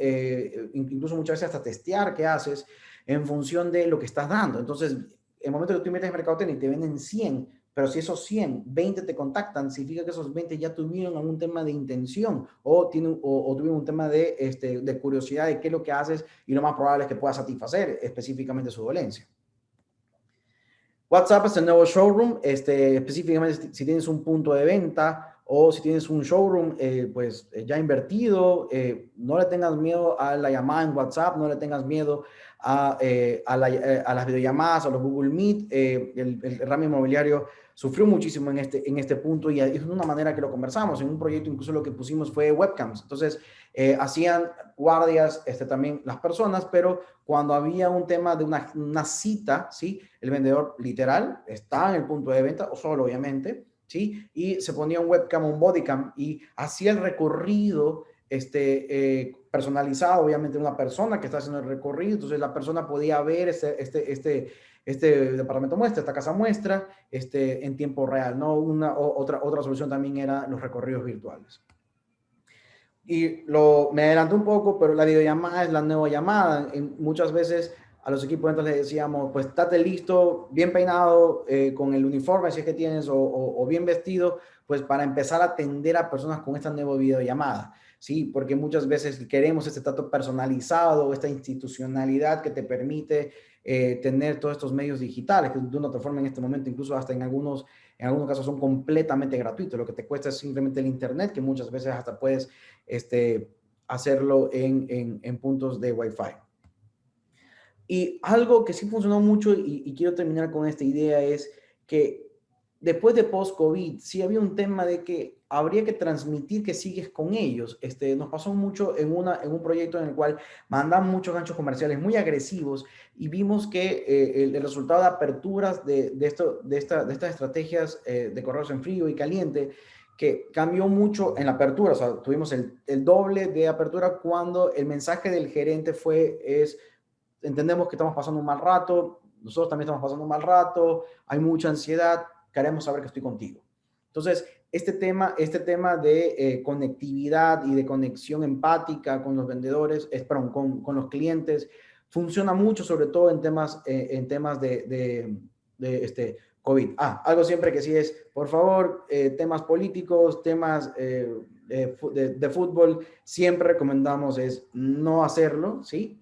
incluso muchas veces hasta testear qué haces en función de lo que estás dando. Entonces, en el momento que tú metes en mercadotecnia y te venden 100, pero si esos 100, 20 te contactan, significa que esos 20 ya tuvieron algún tema de intención o tuvieron un tema de curiosidad de qué es lo que haces y lo más probable es que puedas satisfacer específicamente su dolencia. WhatsApp es el nuevo showroom, específicamente si tienes un punto de venta o si tienes un showroom pues ya invertido, no le tengas miedo a la llamada en WhatsApp, no le tengas miedo a las videollamadas, a los Google Meet. El ramo inmobiliario sufrió muchísimo en este punto y es una manera que lo conversamos. En un proyecto incluso lo que pusimos fue webcams. Entonces, hacían guardias también las personas, pero cuando había un tema de una cita, ¿sí? El vendedor literal estaba en el punto de venta, o solo obviamente, ¿sí? Y se ponía un webcam, un bodycam y hacía el recorrido personalizado, obviamente una persona que está haciendo el recorrido, entonces la persona podía ver este departamento muestra, esta casa muestra, en tiempo real, ¿no? Otra solución también era los recorridos virtuales. Y me adelanté un poco, pero la videollamada es la nueva llamada. Muchas veces a los equipos de ventas les decíamos, pues estate listo, bien peinado, con el uniforme si es que tienes, o bien vestido, pues para empezar a atender a personas con esta nueva videollamada. Sí, porque muchas veces queremos este trato personalizado, esta institucionalidad que te permite tener todos estos medios digitales, que de una otra forma en este momento, incluso hasta en algunos casos son completamente gratuitos. Lo que te cuesta es simplemente el internet, que muchas veces hasta puedes hacerlo en puntos de Wi-Fi. Y algo que sí funcionó mucho y quiero terminar con esta idea es que después de post-COVID sí había un tema de que habría que transmitir que sigues con ellos. Nos pasó mucho en un proyecto en el cual mandan muchos ganchos comerciales muy agresivos y vimos que el resultado de aperturas de estas estrategias de correos en frío y caliente que cambió mucho en la apertura. O sea, tuvimos el doble de apertura cuando el mensaje del gerente entendemos que estamos pasando un mal rato, nosotros también estamos pasando un mal rato, hay mucha ansiedad, queremos saber que estoy contigo. Entonces, este tema de conectividad y de conexión empática con los vendedores, con los clientes, funciona mucho, sobre todo en temas de COVID. Algo siempre que sí es, por favor, temas políticos, temas de fútbol, siempre recomendamos es no hacerlo, ¿sí?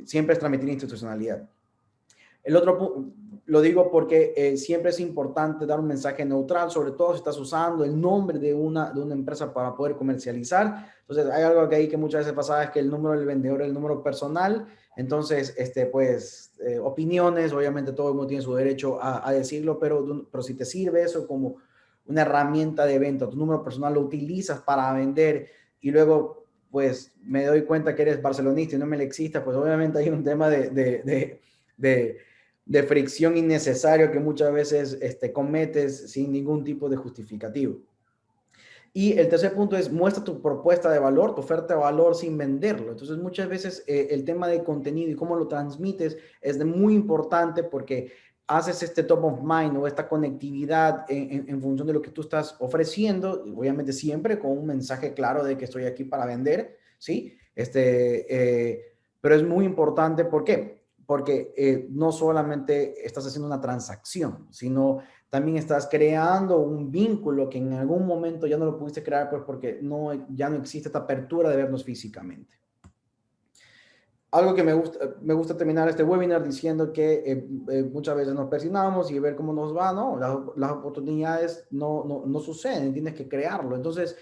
Siempre es transmitir institucionalidad. El otro punto, lo digo porque siempre es importante dar un mensaje neutral, sobre todo si estás usando el nombre de una empresa para poder comercializar. Entonces, hay algo que ahí que muchas veces pasaba, es que el número del vendedor es el número personal. Entonces, opiniones, obviamente todo el mundo tiene su derecho a decirlo, pero si te sirve eso como una herramienta de venta, tu número personal lo utilizas para vender y luego pues me doy cuenta que eres barcelonista y no melexista, pues obviamente hay un tema de fricción innecesario que muchas veces cometes sin ningún tipo de justificativo. Y el tercer punto es muestra tu propuesta de valor, tu oferta de valor sin venderlo. Entonces muchas veces el tema de contenido y cómo lo transmites es muy importante porque haces top of mind o esta conectividad en función de lo que tú estás ofreciendo, obviamente siempre con un mensaje claro de que estoy aquí para vender, ¿sí? Pero es muy importante, ¿por qué? Porque no solamente estás haciendo una transacción, sino también estás creando un vínculo que en algún momento ya no lo pudiste crear, pues porque ya no existe esta apertura de vernos físicamente. algo que me gusta terminar este webinar diciendo que muchas veces nos persignamos y ver cómo nos va, ¿no? Las oportunidades no suceden, tienes que crearlo. Entonces,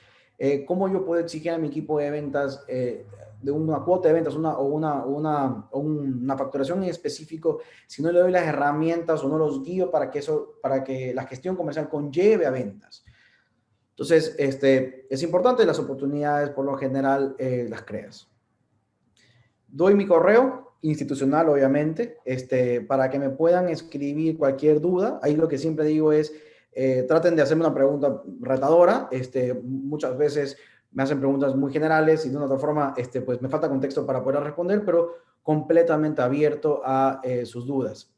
¿cómo yo puedo exigir a mi equipo de ventas de una cuota de ventas o una facturación en específico si no le doy las herramientas o no los guío para que la gestión comercial conlleve a ventas? Entonces, es importante, las oportunidades por lo general las creas. Doy mi correo institucional, obviamente, para que me puedan escribir cualquier duda. Ahí lo que siempre digo es, traten de hacerme una pregunta retadora. Muchas veces me hacen preguntas muy generales y de una otra forma, pues me falta contexto para poder responder, pero completamente abierto a sus dudas.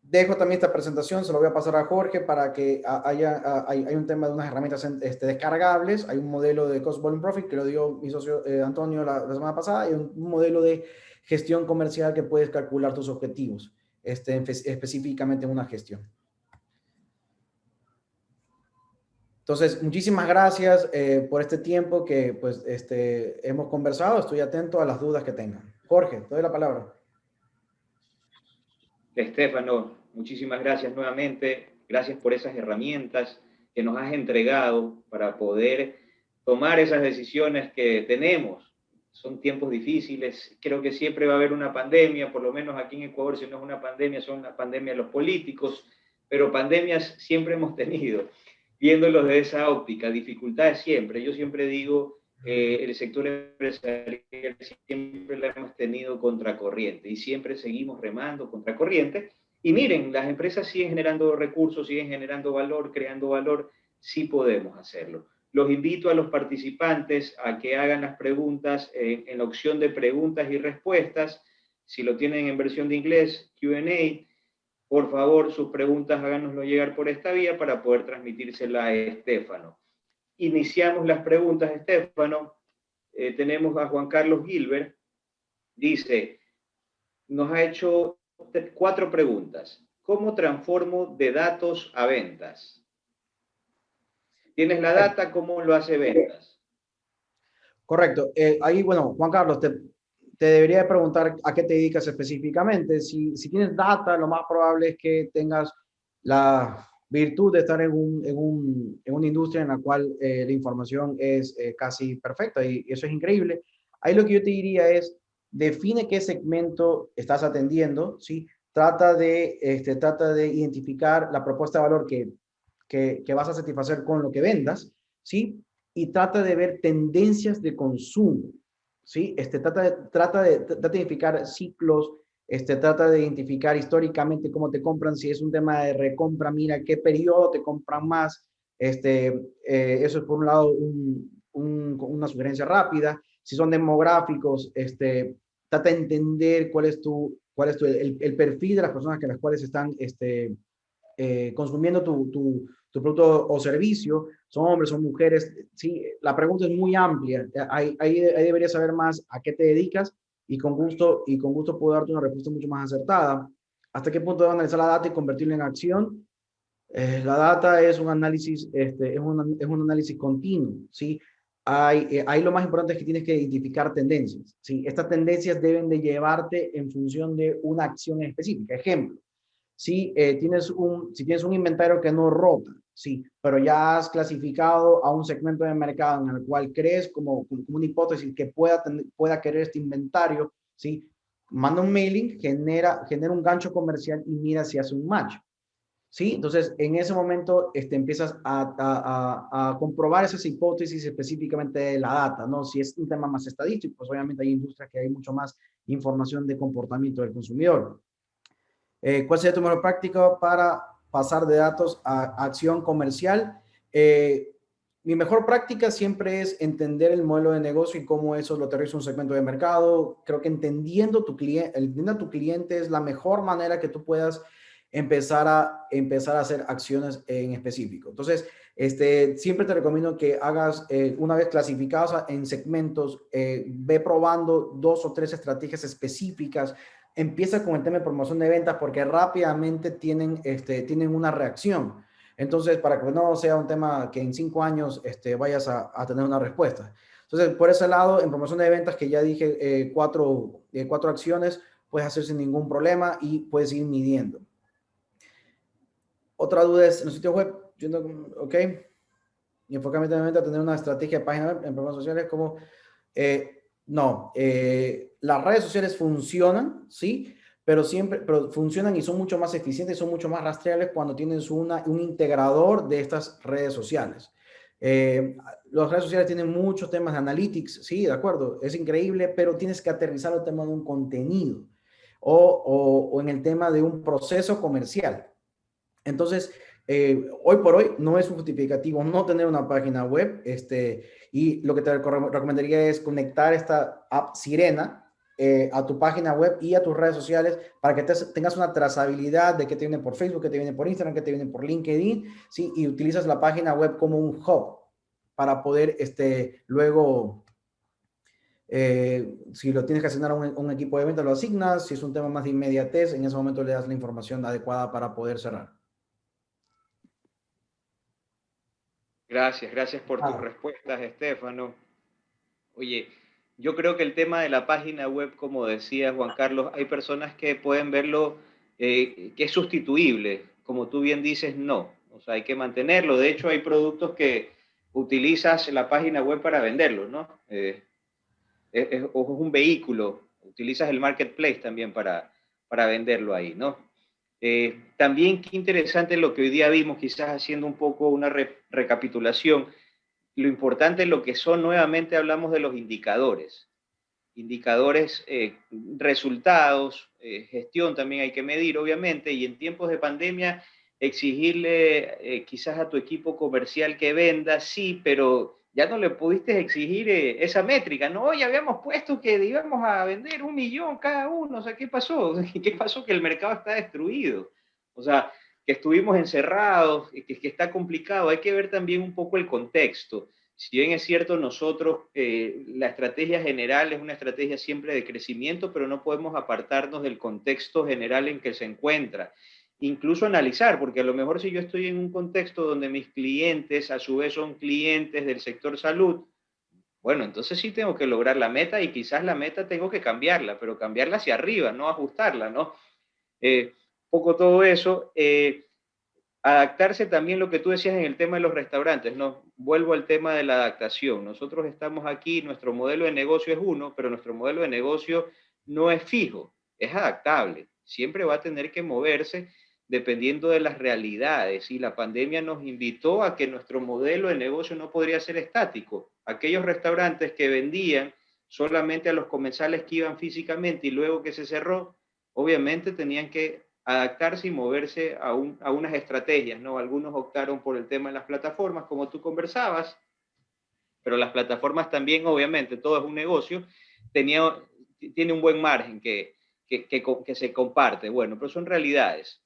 Dejo también esta presentación, se lo voy a pasar a Jorge para que hay un tema de unas herramientas descargables, hay un modelo de Cost Volume Profit que lo dio mi socio Antonio la semana pasada, y un modelo de gestión comercial que puedes calcular tus objetivos, específicamente en una gestión. Entonces, muchísimas gracias por este tiempo que pues, hemos conversado. Estoy atento a las dudas que tengan. Jorge, te doy la palabra. Estefano, muchísimas gracias nuevamente. Gracias por esas herramientas que nos has entregado para poder tomar esas decisiones que tenemos. Son tiempos difíciles. Creo que siempre va a haber una pandemia, por lo menos aquí en Ecuador, si no es una pandemia, son una pandemia de los políticos, pero pandemias siempre hemos tenido. Viéndolo de esa óptica, dificultades siempre. Yo siempre digo, el sector empresarial siempre lo hemos tenido contracorriente y siempre seguimos remando contracorriente. Y miren, las empresas siguen generando recursos, siguen generando valor, creando valor, sí podemos hacerlo. Los invito a los participantes a que hagan las preguntas en la opción de preguntas y respuestas. Si lo tienen en versión de inglés, Q&A, por favor, sus preguntas háganoslo llegar por esta vía para poder transmitírsela a Estefano. Iniciamos las preguntas, Estefano. Tenemos a Juan Carlos Gilbert. Dice, nos ha hecho 4 preguntas. ¿Cómo transformo de datos a ventas? ¿Tienes la data? ¿Cómo lo hace ventas? Correcto. Ahí, bueno, Juan Carlos, te debería de preguntar a qué te dedicas específicamente. Si tienes data, lo más probable es que tengas la virtud de estar en una industria en la cual la información es casi perfecta y eso es increíble. Ahí lo que yo te diría es, define qué segmento estás atendiendo, ¿sí? Trata de identificar la propuesta de valor que vas a satisfacer con lo que vendas, ¿sí? Y trata de ver tendencias de consumo, ¿sí? Trata de identificar ciclos, trata de identificar históricamente cómo te compran, si es un tema de recompra, mira qué periodo te compran más, eso es por un lado una sugerencia rápida. Si son demográficos, trata de entender cuál es el perfil de las personas que las cuales están consumiendo tu producto o servicio, son hombres, son mujeres. Sí, la pregunta es muy amplia. Ahí deberías saber más a qué te dedicas y con gusto puedo darte una respuesta mucho más acertada. ¿Hasta qué punto debo analizar la data y convertirla en acción? La data es un análisis, es un análisis continuo, ¿sí? Ahí lo más importante es que tienes que identificar tendencias, ¿sí? Estas tendencias deben de llevarte en función de una acción específica. Ejemplo, si tienes un inventario que no rota, sí, pero ya has clasificado a un segmento de mercado en el cual crees como una hipótesis que pueda querer este inventario, sí, manda un mailing, genera un gancho comercial y mira si hace un match. ¿Sí? Entonces, en ese momento empiezas a comprobar esas hipótesis específicamente de la data, ¿no? Si es un tema más estadístico, pues obviamente hay industrias que hay mucho más información de comportamiento del consumidor. ¿Cuál sería tu mejor práctica para pasar de datos a acción comercial? Mi mejor práctica siempre es entender el modelo de negocio y cómo eso lo aterriza un segmento de mercado. Creo que entendiendo a tu cliente es la mejor manera que tú puedas empezar a hacer acciones en específico. Entonces, siempre te recomiendo que hagas, una vez clasificados en segmentos, ve probando 2 o 3 estrategias específicas. Empieza con el tema de promoción de ventas porque rápidamente tienen una reacción. Entonces, para que no sea un tema que en 5 años vayas a tener una respuesta. Entonces, por ese lado, en promoción de ventas, que ya dije, cuatro acciones, puedes hacer sin ningún problema y puedes ir midiendo. Otra duda es en los sitios web, ok, y enfocame también a tener una estrategia de página web en programas sociales como, no, las redes sociales funcionan, sí, pero funcionan y son mucho más eficientes, son mucho más rastreables cuando tienes un integrador de estas redes sociales. Las redes sociales tienen muchos temas de analytics, sí, de acuerdo, es increíble, pero tienes que aterrizar el tema de un contenido o en el tema de un proceso comercial. Entonces, hoy por hoy no es justificativo no tener una página web, y lo que te recomendaría es conectar esta app Sirena a tu página web y a tus redes sociales para que tengas una trazabilidad de qué te viene por Facebook, qué te viene por Instagram, qué te viene por LinkedIn, ¿sí? Y utilizas la página web como un hub para poder luego, si lo tienes que asignar a un equipo de venta, lo asignas. Si es un tema más de inmediatez, en ese momento le das la información adecuada para poder cerrar. Gracias, gracias por tus Ah, respuestas, Estefano. Oye, yo creo que el tema de la página web, como decía Juan Carlos, hay personas que pueden verlo que es sustituible. Como tú bien dices, no. O sea, hay que mantenerlo. De hecho, hay productos que utilizas la página web para venderlos, ¿no? Es un vehículo. Utilizas el marketplace también para venderlo ahí, ¿no? También qué interesante lo que hoy día vimos, quizás haciendo un poco una recapitulación. Lo importante es lo que son, nuevamente hablamos de los indicadores. Indicadores, resultados, gestión también hay que medir, obviamente, y en tiempos de pandemia exigirle quizás a tu equipo comercial que venda, sí, pero ya no le pudiste exigir esa métrica, no, ya habíamos puesto que íbamos a vender 1 millón cada uno, o sea, ¿qué pasó? ¿Qué pasó? Que el mercado está destruido, o sea, que estuvimos encerrados, que está complicado, hay que ver también un poco el contexto. Si bien es cierto, nosotros, la estrategia general es una estrategia siempre de crecimiento, pero no podemos apartarnos del contexto general en que se encuentra. Incluso analizar, porque a lo mejor si yo estoy en un contexto donde mis clientes a su vez son clientes del sector salud, bueno, entonces sí tengo que lograr la meta y quizás la meta tengo que cambiarla, pero cambiarla hacia arriba, no ajustarla, ¿no? Poco todo eso. Adaptarse también lo que tú decías en el tema de los restaurantes, ¿no? Vuelvo al tema de la adaptación. Nosotros estamos aquí, nuestro modelo de negocio es uno, pero nuestro modelo de negocio no es fijo, es adaptable. Siempre va a tener que moverse dependiendo de las realidades. Y la pandemia nos invitó a que nuestro modelo de negocio no podría ser estático. Aquellos restaurantes que vendían solamente a los comensales que iban físicamente y luego que se cerró, obviamente tenían que adaptarse y moverse a unas estrategias, ¿no? Algunos optaron por el tema de las plataformas, como tú conversabas, pero las plataformas también, obviamente, todo es un negocio, tiene un buen margen que se comparte. Bueno, pero son realidades.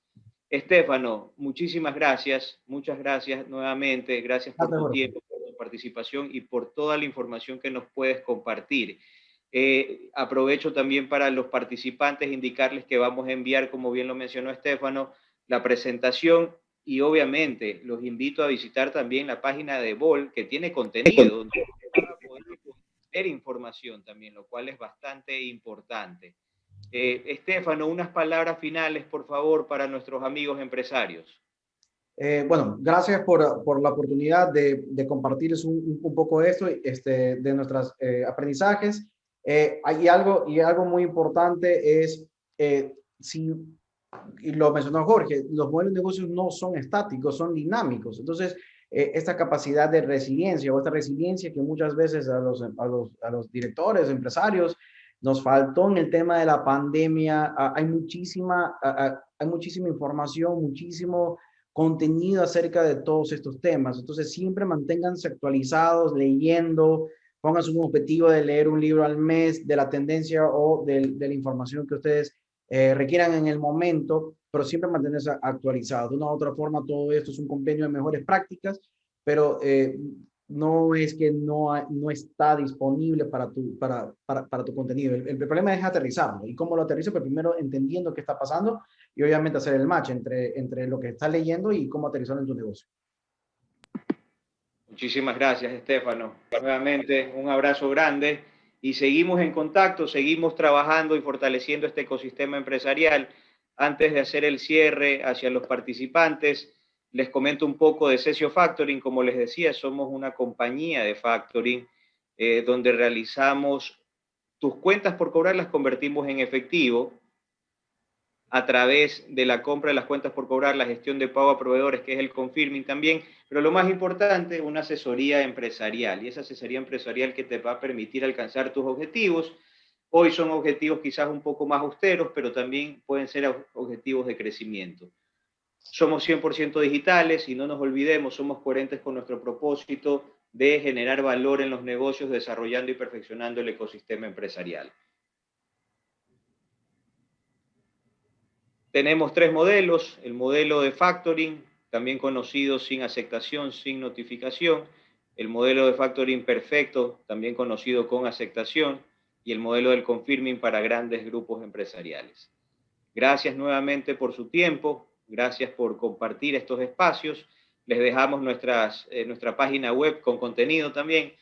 Estefano, muchísimas gracias, muchas gracias nuevamente, gracias por tu tiempo, por tu participación y por toda la información que nos puedes compartir. Aprovecho también para los participantes indicarles que vamos a enviar, como bien lo mencionó Estefano, la presentación y obviamente los invito a visitar también la página de Bol, que tiene contenido, donde van a poder ver información también, lo cual es bastante importante. Estefano, unas palabras finales, por favor, para nuestros amigos empresarios. Bueno, gracias por la oportunidad de compartirles un poco esto, de nuestros aprendizajes. Hay algo muy importante es, si, y lo mencionó Jorge, los modelos de negocios no son estáticos, son dinámicos. Entonces, esta capacidad de resiliencia o esta resiliencia que muchas veces a los directores, empresarios, nos faltó en el tema de la pandemia. Hay muchísima información, muchísimo contenido acerca de todos estos temas. Entonces, siempre manténganse actualizados, leyendo, pónganse un objetivo de leer un libro al mes de la tendencia o de la información que ustedes requieran en el momento, pero siempre mantenerse actualizados. De una u otra forma, todo esto es un compendio de mejores prácticas, pero no es que no está disponible para tu contenido. El problema es aterrizarlo. ¿Y cómo lo aterrizo? Pues primero entendiendo qué está pasando y obviamente hacer el match entre lo que estás leyendo y cómo aterrizarlo en tu negocio. Muchísimas gracias, Estefano. Nuevamente, un abrazo grande y seguimos en contacto, seguimos trabajando y fortaleciendo este ecosistema empresarial. Antes de hacer el cierre hacia los participantes, les comento un poco de Cesio Factoring. Como les decía, somos una compañía de factoring donde realizamos tus cuentas por cobrar, las convertimos en efectivo a través de la compra de las cuentas por cobrar, la gestión de pago a proveedores, que es el confirming también, pero lo más importante, una asesoría empresarial, y esa asesoría empresarial que te va a permitir alcanzar tus objetivos. Hoy son objetivos quizás un poco más austeros, pero también pueden ser objetivos de crecimiento. Somos 100% digitales y no nos olvidemos, somos coherentes con nuestro propósito de generar valor en los negocios, desarrollando y perfeccionando el ecosistema empresarial. Tenemos tres modelos: el modelo de factoring, también conocido sin aceptación, sin notificación; el modelo de factoring perfecto, también conocido con aceptación; y el modelo del confirming para grandes grupos empresariales. Gracias nuevamente por su tiempo, gracias por compartir estos espacios. Les dejamos nuestra página web con contenido también,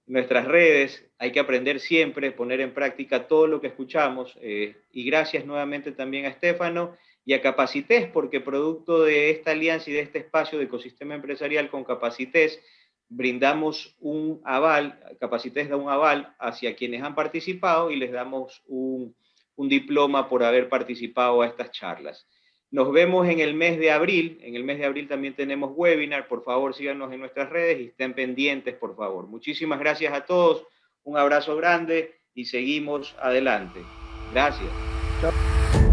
nuestras redes. Hay que aprender siempre, poner en práctica todo lo que escuchamos. Y gracias nuevamente también a Estefano y a Capacités, porque producto de esta alianza y de este espacio de ecosistema empresarial con Capacités, brindamos un aval. Capacités da un aval hacia quienes han participado y les damos un diploma por haber participado a estas charlas. Nos vemos en el mes de abril. En el mes de abril también tenemos webinar. Por favor, síganos en nuestras redes y estén pendientes, por favor. Muchísimas gracias a todos. Un abrazo grande y seguimos adelante. Gracias. Chao.